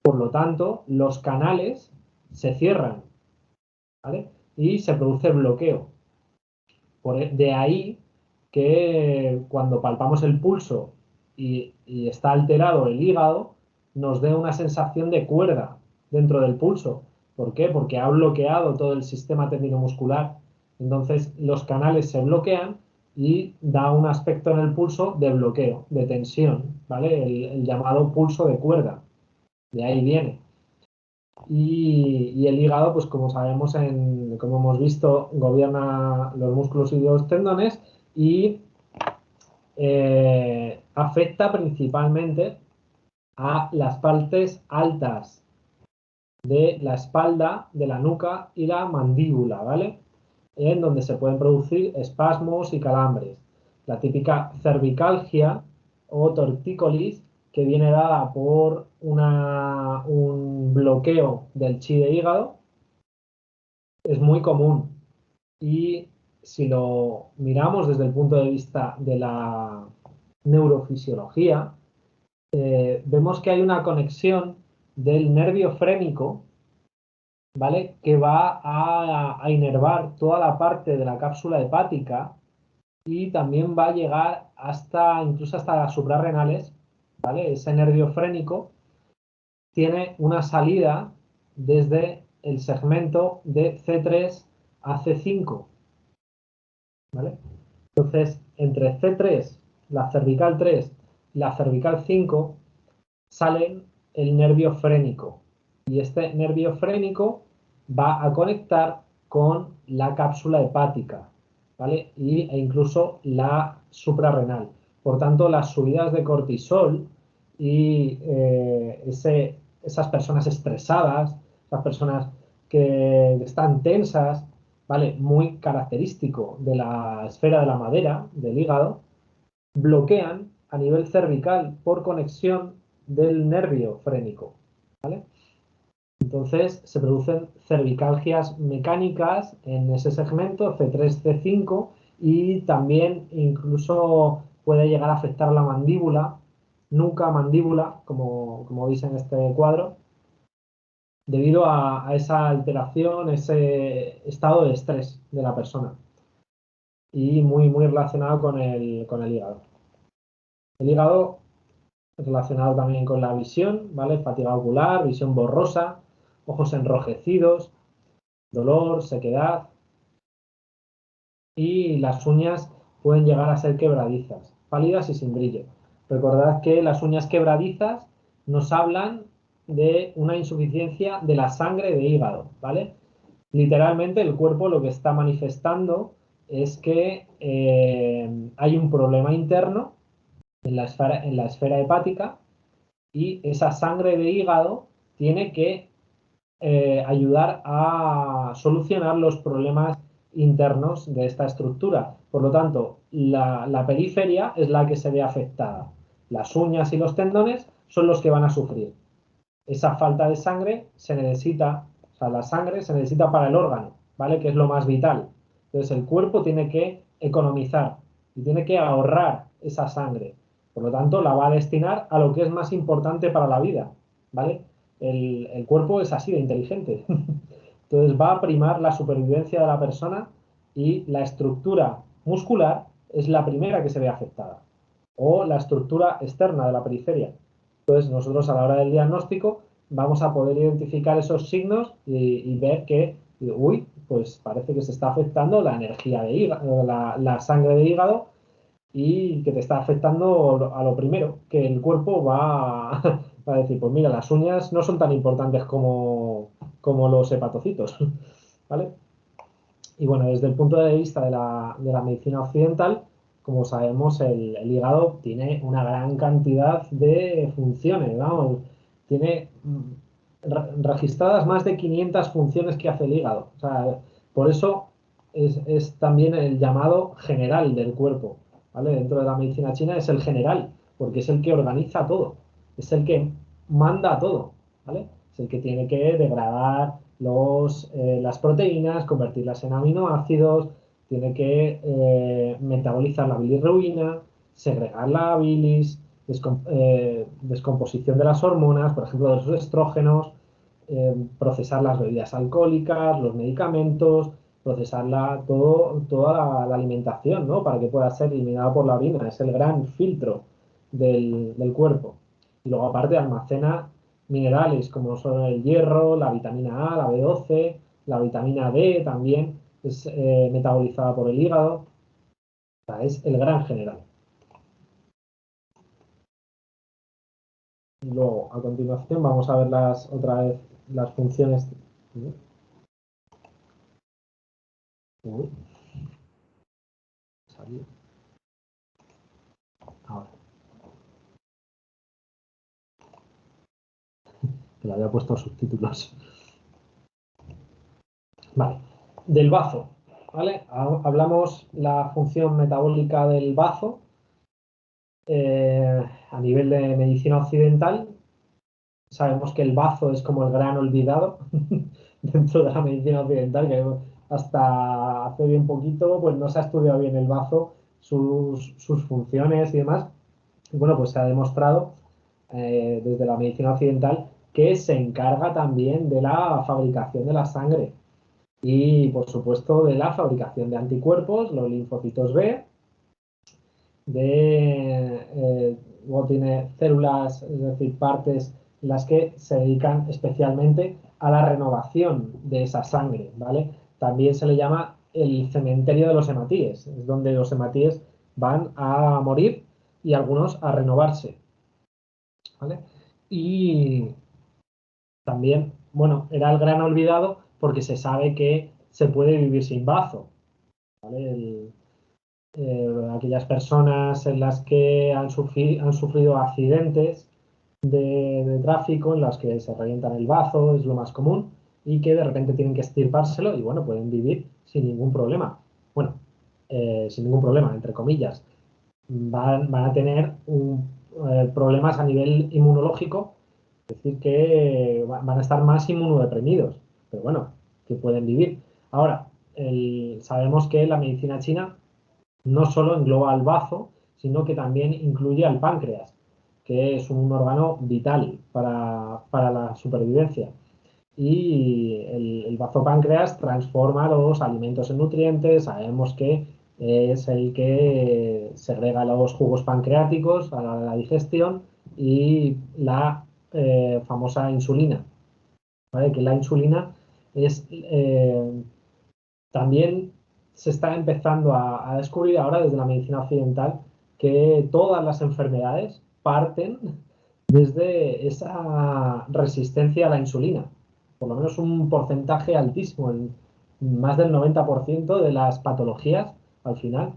Por lo tanto, los canales se cierran, ¿vale? Y se produce bloqueo. De ahí que cuando palpamos el pulso y está alterado el hígado, nos dé una sensación de cuerda dentro del pulso. ¿Por qué? Porque ha bloqueado todo el sistema tendinomuscular. Entonces los canales se bloquean y da un aspecto en el pulso de bloqueo, de tensión, ¿vale? El llamado pulso de cuerda. De ahí viene. Y el hígado, pues como sabemos, como hemos visto, gobierna los músculos y los tendones y afecta principalmente a las partes altas de la espalda, de la nuca y la mandíbula, ¿vale? En donde se pueden producir espasmos y calambres. La típica cervicalgia o tortícolis, que viene dada por un bloqueo del chi de hígado, es muy común. Y si lo miramos desde el punto de vista de la neurofisiología, vemos que hay una conexión del nervio frénico, ¿vale? Que va a inervar toda la parte de la cápsula hepática y también va a llegar incluso hasta las suprarrenales, ¿vale? Ese nervio frénico tiene una salida desde el segmento de C3 a C5, ¿vale? Entonces, entre C3, la cervical 3 y la cervical 5 salen el nervio frénico. Y este nervio frénico va a conectar con la cápsula hepática, ¿vale? E incluso la suprarrenal. Por tanto, las subidas de cortisol y esas personas estresadas, esas personas que están tensas, ¿vale? Muy característico de la esfera de la madera, del hígado, bloquean a nivel cervical por conexión del nervio frénico, ¿vale? Entonces se producen cervicalgias mecánicas en ese segmento C3, C5 y también incluso puede llegar a afectar la mandíbula, nuca, mandíbula, como veis en este cuadro, debido a esa alteración, ese estado de estrés de la persona y muy relacionado con el hígado. El hígado relacionado también con la visión, ¿vale? Fatiga ocular, visión borrosa, ojos enrojecidos, dolor, sequedad, y las uñas pueden llegar a ser quebradizas, pálidas y sin brillo. Recordad que las uñas quebradizas nos hablan de una insuficiencia de la sangre de hígado, ¿vale? Literalmente el cuerpo lo que está manifestando es que hay un problema interno en la esfera hepática, y esa sangre de hígado tiene que ayudar a solucionar los problemas internos de esta estructura. Por lo tanto, la periferia es la que se ve afectada. Las uñas y los tendones son los que van a sufrir. Esa falta de sangre se necesita, o sea, la sangre se necesita para el órgano, ¿vale? Que es lo más vital. Entonces el cuerpo tiene que economizar y tiene que ahorrar esa sangre. Por lo tanto, la va a destinar a lo que es más importante para la vida, ¿vale? El cuerpo es así de inteligente. Entonces va a primar la supervivencia de la persona, y la estructura muscular es la primera que se ve afectada, o la estructura externa de la periferia. Entonces nosotros a la hora del diagnóstico vamos a poder identificar esos signos y ver que, uy, pues parece que se está afectando la energía de hígado, la sangre de hígado, y que te está afectando a lo primero, que el cuerpo va a decir, pues mira, las uñas no son tan importantes como los hepatocitos, ¿vale? Y bueno, desde el punto de vista de la medicina occidental, como sabemos, el hígado tiene una gran cantidad de funciones, ¿no? Tiene registradas más de 500 funciones que hace el hígado. O sea, por eso es también el llamado general del cuerpo, ¿vale? Dentro de la medicina china es el general, porque es el que organiza todo, es el que manda todo, ¿vale? Es el que tiene que degradar las proteínas, convertirlas en aminoácidos, tiene que metabolizar la bilirrubina, segregar la bilis, descomposición de las hormonas, por ejemplo, de los estrógenos, procesar las bebidas alcohólicas, los medicamentos, procesar toda la alimentación, ¿no? Para que pueda ser eliminada por la orina. Es el gran filtro del cuerpo. Y luego aparte almacena minerales como son el hierro, la vitamina A, la B12, la vitamina D también es metabolizada por el hígado. O sea, es el gran general. Y luego, a continuación, vamos a ver otra vez las funciones. Uy. Salió. Ahora. Que le había puesto subtítulos. Vale. Del bazo, ¿vale? Hablamos la función metabólica del bazo a nivel de medicina occidental. Sabemos que el bazo es como el gran olvidado dentro de la medicina occidental, que hasta hace bien poquito pues no se ha estudiado bien el bazo, sus funciones y demás. Y bueno, pues se ha demostrado desde la medicina occidental que se encarga también de la fabricación de la sangre y, por supuesto, de la fabricación de anticuerpos, los linfocitos B, luego tiene células, es decir, partes en las que se dedican especialmente a la renovación de esa sangre, ¿vale? También se le llama el cementerio de los hematíes, es donde los hematíes van a morir y algunos a renovarse, ¿vale? Y también, bueno, era el gran olvidado porque se sabe que se puede vivir sin bazo, ¿vale? Aquellas personas en las que han sufrido accidentes de tráfico, en las que se revientan el bazo, es lo más común, y que de repente tienen que extirpárselo y bueno, pueden vivir sin ningún problema. Bueno, sin ningún problema, entre comillas. Van a tener problemas a nivel inmunológico, es decir, que van a estar más inmunodeprimidos, pero bueno, que pueden vivir. Ahora, sabemos que la medicina china no solo engloba al bazo, sino que también incluye al páncreas, que es un órgano vital para la supervivencia. Y el bazo páncreas transforma los alimentos en nutrientes. Sabemos que es el que segrega los jugos pancreáticos a la digestión y la famosa insulina. ¿vale? Que la insulina es también se está empezando a descubrir ahora desde la medicina occidental que todas las enfermedades parten desde esa resistencia a la insulina. Por lo menos un porcentaje altísimo, más del 90% de las patologías, al final,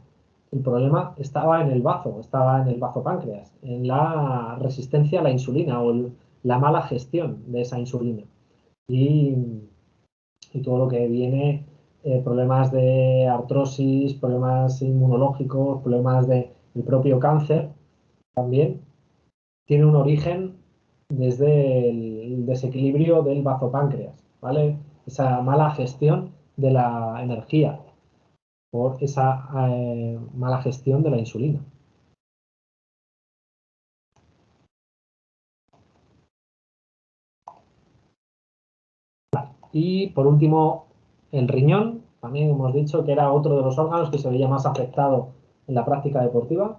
el problema estaba en el bazo páncreas, en la resistencia a la insulina o la mala gestión de esa insulina. Y todo lo que viene, problemas de artrosis, problemas inmunológicos, problemas del propio cáncer, también tiene un origen desde el desequilibrio del bazopáncreas, ¿vale? Esa mala gestión de la energía por esa mala gestión de la insulina. Y por último, el riñón, también hemos dicho que era otro de los órganos que se veía más afectado en la práctica deportiva.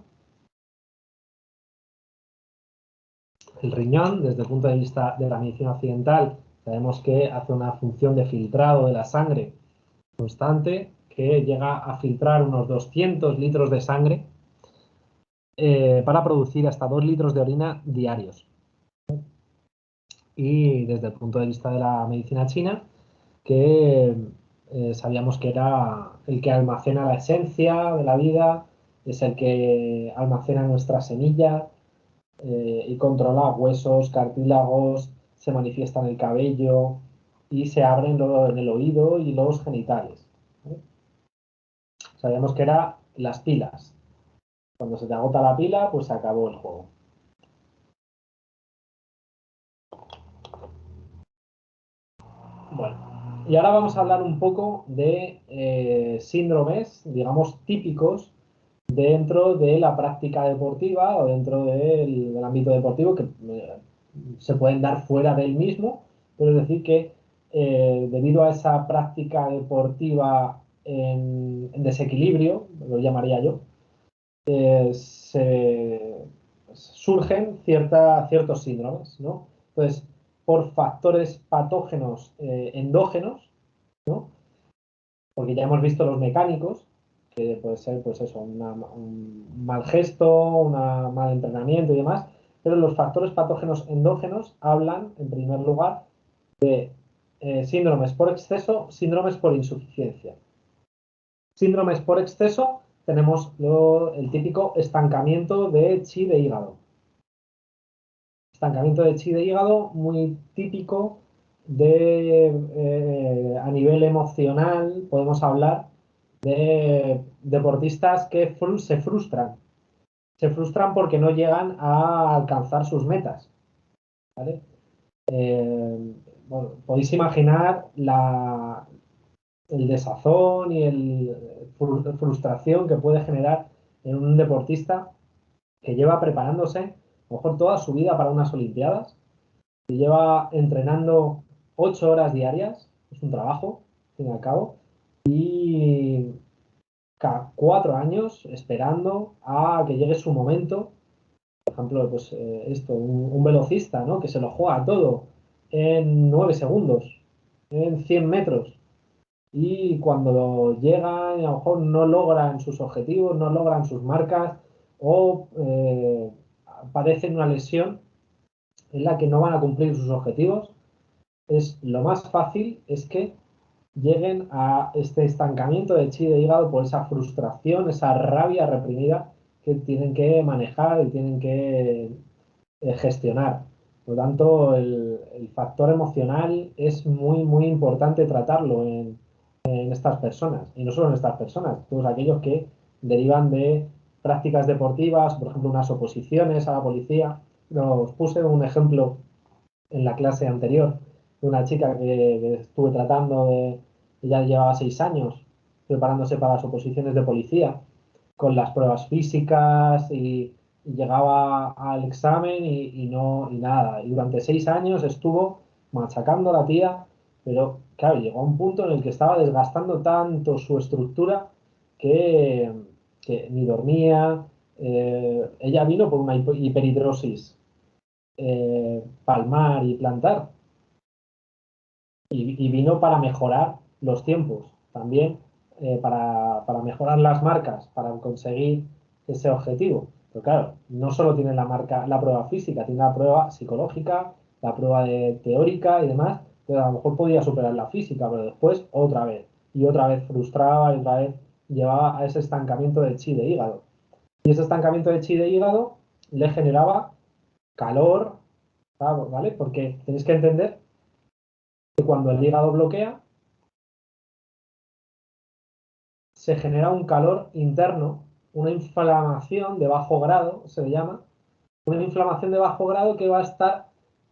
El riñón, desde el punto de vista de la medicina occidental, sabemos que hace una función de filtrado de la sangre constante, que llega a filtrar unos 200 litros de sangre para producir hasta 2 litros de orina diarios. Y desde el punto de vista de la medicina china, que sabíamos que era el que almacena la esencia de la vida, es el que almacena nuestra semilla y controla huesos, cartílagos, se manifiesta en el cabello y se abre en el oído y los genitales. Sabíamos que era las pilas. Cuando se te agota la pila, pues se acabó el juego. Bueno, y ahora vamos a hablar un poco de síndromes, digamos, típicos dentro de la práctica deportiva o dentro del ámbito deportivo que se pueden dar fuera del mismo, pero es decir que debido a esa práctica deportiva en desequilibrio, lo llamaría yo, surgen ciertos síndromes, ¿no? Entonces, por factores patógenos endógenos, ¿no? Porque ya hemos visto los mecánicos, que puede ser, pues eso, un mal gesto, un mal entrenamiento y demás, pero los factores patógenos endógenos hablan, en primer lugar, de síndromes por exceso, síndromes por insuficiencia. Síndromes por exceso, tenemos el típico estancamiento de chi de hígado. Estancamiento de chi de hígado muy típico a nivel emocional, podemos hablar de deportistas que se frustran. Se frustran porque no llegan a alcanzar sus metas. ¿Vale? Bueno, podéis imaginar el desazón y la frustración que puede generar en un deportista que lleva preparándose a lo mejor toda su vida para unas Olimpiadas, que lleva entrenando 8 horas diarias, es un trabajo, al fin y al cabo, y cada 4 años esperando a que llegue su momento. Por ejemplo, pues un velocista, ¿no? Que se lo juega todo en 9 segundos, en 100 metros. Y cuando llegan, a lo mejor no logran sus objetivos, no logran sus marcas o padecen una lesión en la que no van a cumplir sus objetivos, lo más fácil es que lleguen a este estancamiento de chi de hígado por esa frustración, esa rabia reprimida que tienen que manejar y tienen que gestionar. Por lo tanto, el factor emocional es muy, muy importante tratarlo en estas personas. Y no solo en estas personas, todos aquellos que derivan de prácticas deportivas, por ejemplo, unas oposiciones a la policía. Os puse un ejemplo en la clase anterior de una chica que estuve tratando ella llevaba 6 años preparándose para las oposiciones de policía con las pruebas físicas y llegaba al examen y nada. Y durante 6 años estuvo machacando a la tía, pero claro, llegó a un punto en el que estaba desgastando tanto su estructura que, ni dormía. Ella vino por una hiperhidrosis palmar y plantar. y vino para mejorar los tiempos, también para mejorar las marcas, para conseguir ese objetivo. Pero claro, no solo tiene la prueba física, tiene la prueba psicológica, la prueba teórica y demás, pero a lo mejor podía superar la física, pero después otra vez, y otra vez frustraba, y otra vez llevaba a ese estancamiento de chi de hígado. Y ese estancamiento de chi de hígado le generaba calor, ¿vale? Porque tenéis que entender que cuando el hígado bloquea, se genera un calor interno, una inflamación de bajo grado, se le llama, una inflamación de bajo grado que va a estar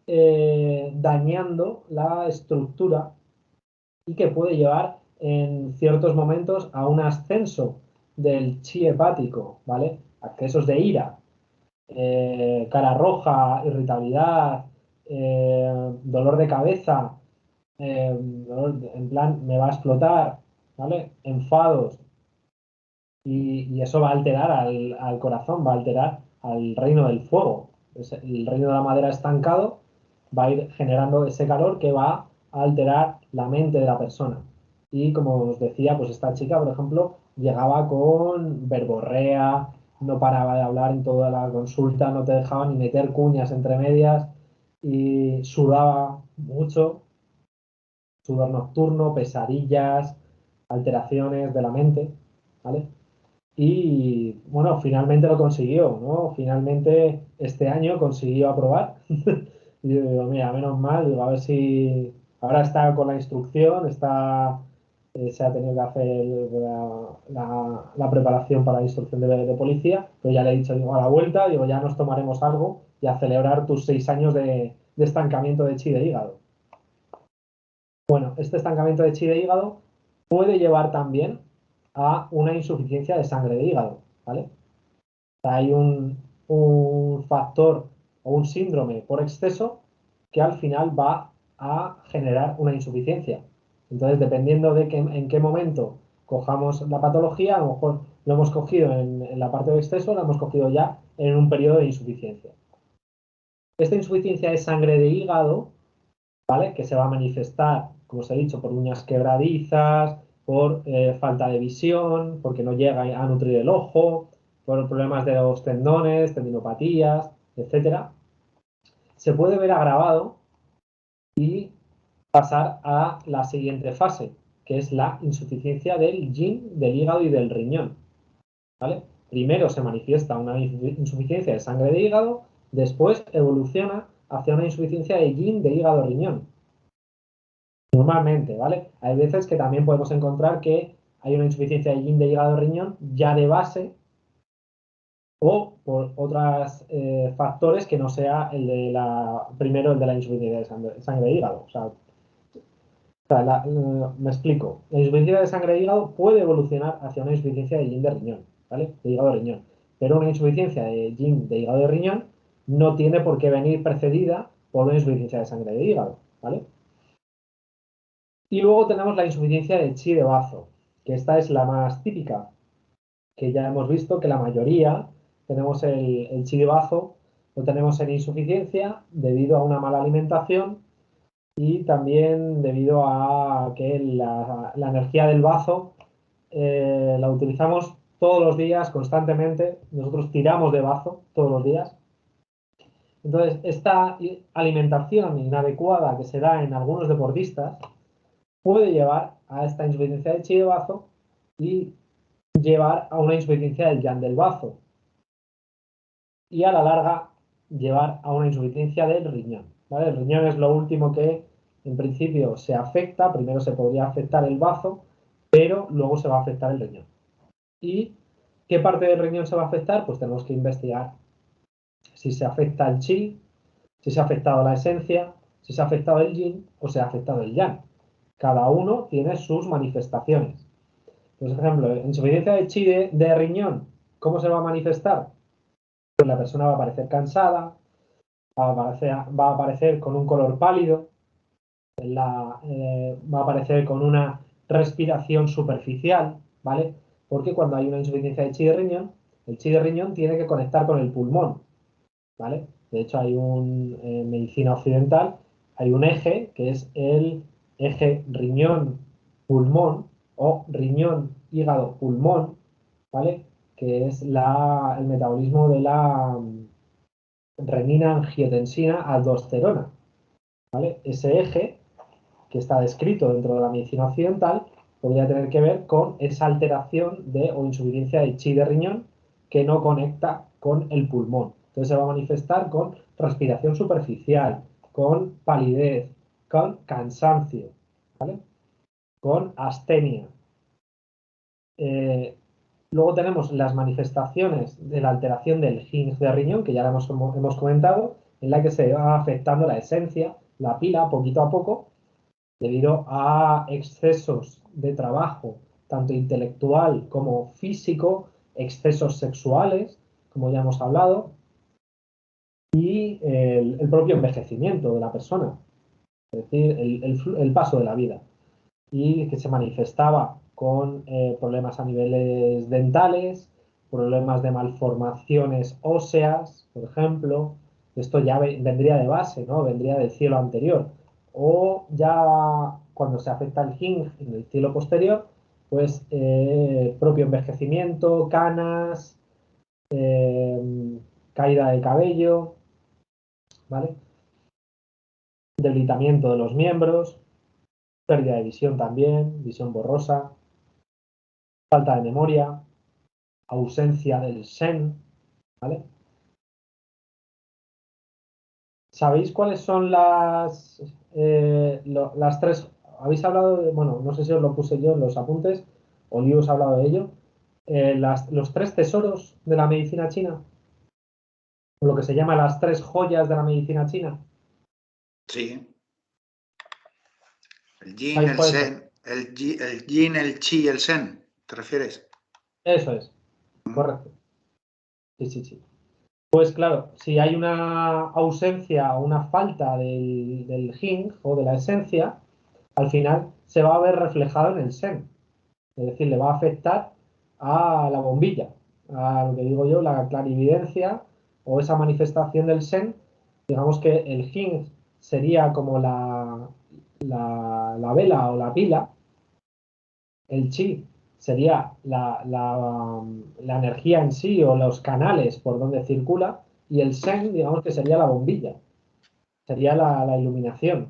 dañando la estructura y que puede llevar en ciertos momentos a un ascenso del chi hepático, ¿vale? Accesos de ira, cara roja, irritabilidad, dolor de cabeza, en plan me va a explotar, ¿vale? Enfados, y eso va a alterar al corazón, va a alterar al reino del fuego. El reino de la madera estancado va a ir generando ese calor que va a alterar la mente de la persona. Y como os decía, pues esta chica, por ejemplo, llegaba con verborrea, no paraba de hablar en toda la consulta, no te dejaba ni meter cuñas entre medias y sudaba mucho, sudor nocturno, pesadillas, alteraciones de la mente, ¿vale? Y bueno, finalmente lo consiguió, ¿no? Finalmente este año consiguió aprobar. Y yo digo, mira, menos mal, digo, a ver si ahora está con la instrucción, se ha tenido que hacer la preparación para la instrucción de policía, pero ya le he dicho, digo, a la vuelta, digo, ya nos tomaremos algo y a celebrar tus 6 años de estancamiento de chi de hígado. Bueno, este estancamiento de chi de hígado puede llevar también a una insuficiencia de sangre de hígado, ¿vale? Hay un factor o un síndrome por exceso que al final va a generar una insuficiencia. Entonces, dependiendo de en qué momento cojamos la patología, a lo mejor lo hemos cogido en la parte de exceso, lo hemos cogido ya en un periodo de insuficiencia. Esta insuficiencia de sangre de hígado, ¿vale? Que se va a manifestar, como os he dicho, por uñas quebradizas, por falta de visión, porque no llega a nutrir el ojo, por problemas de los tendones, tendinopatías, etcétera, se puede ver agravado y pasar a la siguiente fase, que es la insuficiencia del yin, del hígado y del riñón, ¿vale? Primero se manifiesta una insuficiencia de sangre de hígado, después evoluciona hacia una insuficiencia de yin, de hígado-riñón. Normalmente, ¿vale? Hay veces que también podemos encontrar que hay una insuficiencia de yin, de hígado-riñón ya de base, o por otros factores que no sea primero el de la insuficiencia de sangre de hígado. O sea, me explico. La insuficiencia de sangre de hígado puede evolucionar hacia una insuficiencia de yin de riñón, ¿vale? De hígado de riñón. Pero una insuficiencia de yin de hígado de riñón no tiene por qué venir precedida por una insuficiencia de sangre de hígado, ¿vale? Y luego tenemos la insuficiencia de chi de bazo, que esta es la más típica, que ya hemos visto que la mayoría tenemos el chi de bazo, lo tenemos en insuficiencia debido a una mala alimentación y también debido a que la energía del bazo la utilizamos todos los días, constantemente. Nosotros tiramos de bazo todos los días. Entonces, esta alimentación inadecuada que se da en algunos deportistas puede llevar a esta insuficiencia de chi de bazo y llevar a una insuficiencia del yang del bazo. Y a la larga llevar a una insuficiencia del riñón, ¿vale? El riñón es lo último que en principio se afecta, primero se podría afectar el bazo, pero luego se va a afectar el riñón. ¿Y qué parte del riñón se va a afectar? Pues tenemos que investigar si se afecta el chi, si se ha afectado la esencia, si se ha afectado el yin o se ha afectado el yang. Cada uno tiene sus manifestaciones. Entonces, por ejemplo, insuficiencia de chi de riñón, ¿cómo se va a manifestar? Pues la persona va a aparecer cansada, va a aparecer con un color pálido, va a aparecer con una respiración superficial, ¿vale? Porque cuando hay una insuficiencia de chi de riñón, el chi de riñón tiene que conectar con el pulmón, ¿vale? De hecho, en medicina occidental hay un eje que es el eje riñón-pulmón o riñón-hígado-pulmón, ¿vale? Que es el metabolismo de la renina-angiotensina-aldosterona, ¿vale? Ese eje, que está descrito dentro de la medicina occidental, podría tener que ver con esa alteración o insuficiencia de chi de riñón que no conecta con el pulmón. Entonces se va a manifestar con respiración superficial, con palidez, con cansancio, ¿vale? Con astenia. Luego tenemos las manifestaciones de la alteración del Hinge de riñón, que ya la hemos comentado, en la que se va afectando la esencia, la pila, poquito a poco, debido a excesos de trabajo, tanto intelectual como físico, excesos sexuales, como ya hemos hablado, y el propio envejecimiento de la persona, es decir, el paso de la vida, y que se manifestaba con problemas a niveles dentales, problemas de malformaciones óseas, por ejemplo. Esto ya vendría de base, ¿no? Vendría del cielo anterior. O ya cuando se afecta el Hinge en el cielo posterior, pues propio envejecimiento, canas, caída de cabello, ¿vale? Debilitamiento de los miembros, pérdida de visión también, visión borrosa, falta de memoria, ausencia del Shen, ¿vale? ¿Sabéis cuáles son las tres? Habéis hablado de, bueno, no sé si os lo puse yo en los apuntes o ni os he hablado de ello. Los tres tesoros de la medicina china, o lo que se llama las tres joyas de la medicina china. Sí. El yin, ¿Sabéis el cuáles son? sen, el yin, el chi y el sen, ¿te refieres? Eso es, correcto. Sí, sí, sí. Pues claro, si hay una ausencia o una falta del Jing o de la esencia, al final se va a ver reflejado en el Shen. Es decir, le va a afectar a la bombilla, a lo que digo yo, la clarividencia o esa manifestación del Shen. Digamos que el Jing sería como la vela o la pila, el chi sería la energía en sí o los canales por donde circula, y el Shen, digamos que sería la bombilla, sería la iluminación,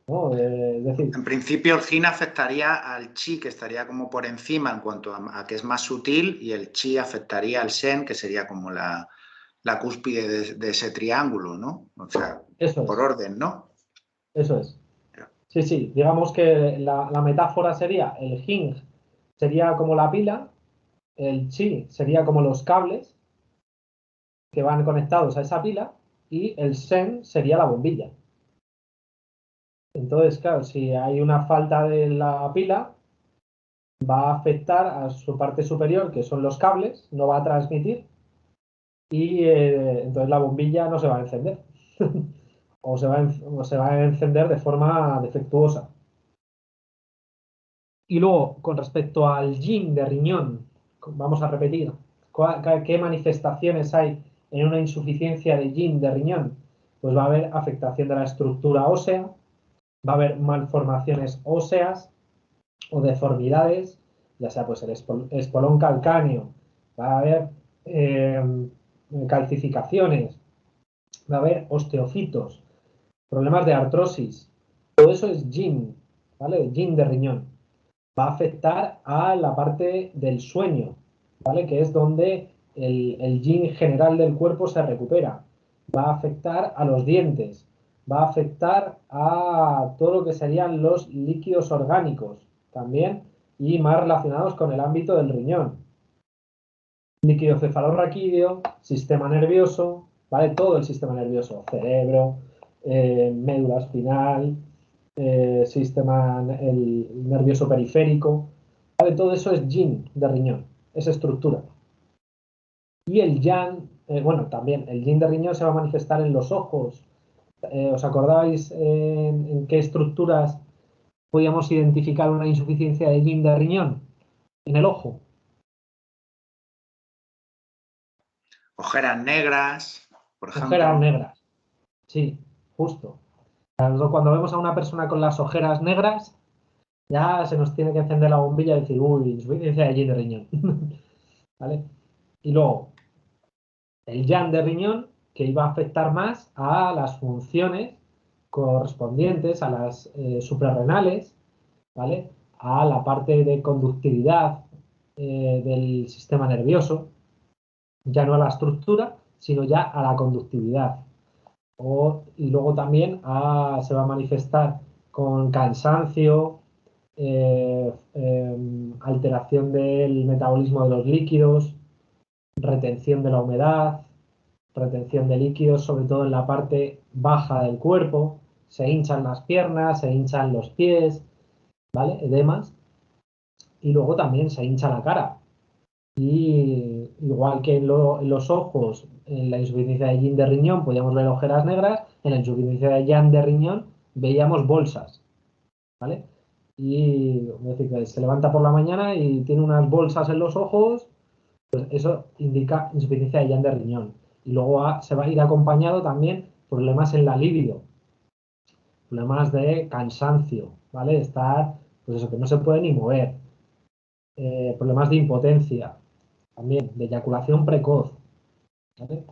¿no? Es decir, En principio el yin afectaría al chi, que estaría como por encima en cuanto a que es más sutil, y el chi afectaría al shen, que sería como la cúspide de ese triángulo, ¿no? O sea, eso por es, orden, ¿no? eso es. Sí, sí, digamos que la metáfora sería, el Jing sería como la pila, el chi sería como los cables que van conectados a esa pila, y el Shen sería la bombilla. Entonces, claro, si hay una falta de la pila, va a afectar a su parte superior, que son los cables, no va a transmitir, y entonces la bombilla no se va a encender. o se va a encender de forma defectuosa. Y luego, con respecto al yin de riñón, vamos a repetir, ¿qué manifestaciones hay en una insuficiencia de yin de riñón? Pues va a haber afectación de la estructura ósea, va a haber malformaciones óseas o deformidades, ya sea pues el espolón calcáneo, va a haber calcificaciones, va a haber osteocitos, problemas de artrosis. Todo eso es yin, ¿vale? Yin de riñón. Va a afectar a la parte del sueño, ¿vale? Que es donde el yin general del cuerpo se recupera. Va a afectar a los dientes, va a afectar a todo lo que serían los líquidos orgánicos también, y más relacionados con el ámbito del riñón. Líquido cefalorraquídeo, sistema nervioso, ¿vale? Todo el sistema nervioso, cerebro, médula espinal, sistema nervioso periférico, ¿vale? Todo eso es yin de riñón, es estructura. Y el yang, bueno, también el yin de riñón se va a manifestar en los ojos. ¿Os acordáis en qué estructuras podíamos identificar una insuficiencia de yin de riñón? En el ojo. Ojeras negras, por Ojeras ejemplo. negras. Sí, justo. Nosotros cuando vemos a una persona con las ojeras negras, ya se nos tiene que encender la bombilla y decir, uy, insuficiencia de yin de riñón. ¿Vale? Y luego, el yang de riñón, que iba a afectar más a las funciones correspondientes a las suprarrenales, ¿vale? A la parte de conductividad del sistema nervioso, ya no a la estructura, sino ya a la conductividad. Y luego también se va a manifestar con cansancio, alteración del metabolismo de los líquidos, retención de la humedad, retención de líquidos, sobre todo en la parte baja del cuerpo, se hinchan las piernas, se hinchan los pies, ¿vale? Edemas. Y luego también se hincha la cara. Y igual que en los ojos, en la insuficiencia de yin de riñón podíamos ver ojeras negras, en la insuficiencia de yang de riñón veíamos bolsas, ¿vale? Y es decir, que se levanta por la mañana y tiene unas bolsas en los ojos, pues eso indica insuficiencia de yang de riñón. Y luego se va a ir acompañado también problemas en la libido, problemas de cansancio, ¿vale? Estar, pues eso, que no se puede ni mover, problemas de impotencia, también de eyaculación precoz, ¿vale?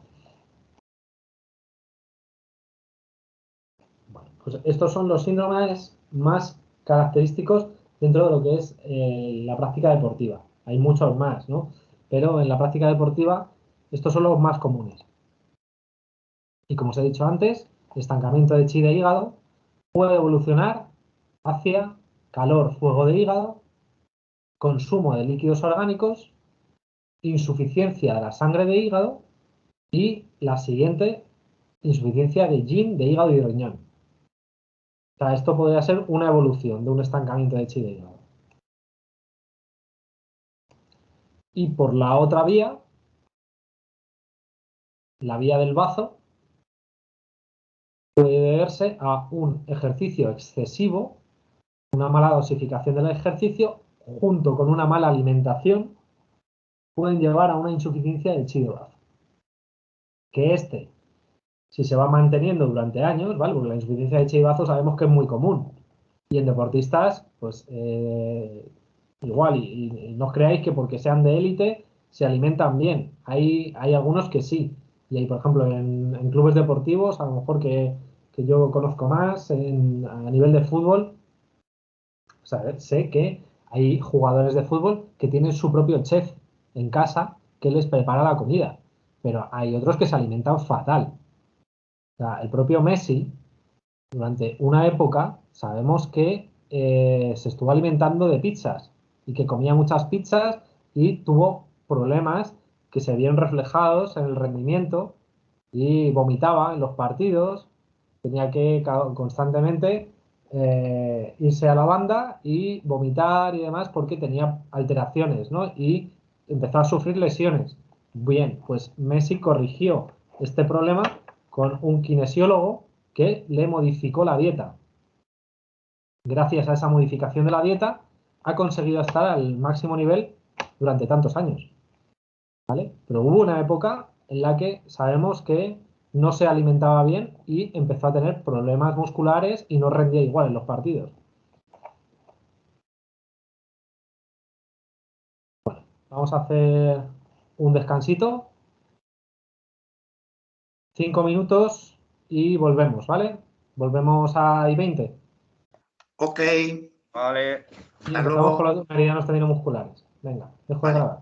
Bueno, pues estos son los síndromes más característicos dentro de lo que es la práctica deportiva. Hay muchos más, ¿no? Pero en la práctica deportiva estos son los más comunes. Y como os he dicho antes, estancamiento de chi de hígado puede evolucionar hacia calor, fuego de hígado, consumo de líquidos orgánicos, insuficiencia de la sangre de hígado y la siguiente, insuficiencia de yin de hígado y riñón. O sea, esto podría ser una evolución de un estancamiento de chi de hígado. Y por la otra vía, la vía del bazo, puede deberse a un ejercicio excesivo, una mala dosificación del ejercicio, junto con una mala alimentación, pueden llevar a una insuficiencia del chi de bazo. Que si se va manteniendo durante años, ¿vale? Porque la insuficiencia de chi de bazo sabemos que es muy común. Y en deportistas, pues igual, y no os creáis que porque sean de élite se alimentan bien. Hay algunos que sí. Y hay, por ejemplo, en clubes deportivos, a lo mejor que yo conozco más, a nivel de fútbol, o sea, sé que hay jugadores de fútbol que tienen su propio chef en casa que les prepara la comida. Pero hay otros que se alimentan fatal. O sea, el propio Messi, durante una época, sabemos que se estuvo alimentando de pizzas y que comía muchas pizzas y tuvo problemas que se vieron reflejados en el rendimiento y vomitaba en los partidos, tenía que constantemente irse a la banda y vomitar y demás porque tenía alteraciones, ¿no? Y empezó a sufrir lesiones. Bien, pues Messi corrigió este problema con un kinesiólogo que le modificó la dieta. Gracias a esa modificación de la dieta, ha conseguido estar al máximo nivel durante tantos años. ¿Vale? Pero hubo una época en la que sabemos que no se alimentaba bien y empezó a tener problemas musculares y no rendía igual en los partidos. Bueno, vamos a hacer un descansito. 5 minutos y volvemos, ¿vale? Volvemos a I-20. Ok. Vale. Y empezamos con los meridianos tendinomusculares. Venga, dejo de grabar.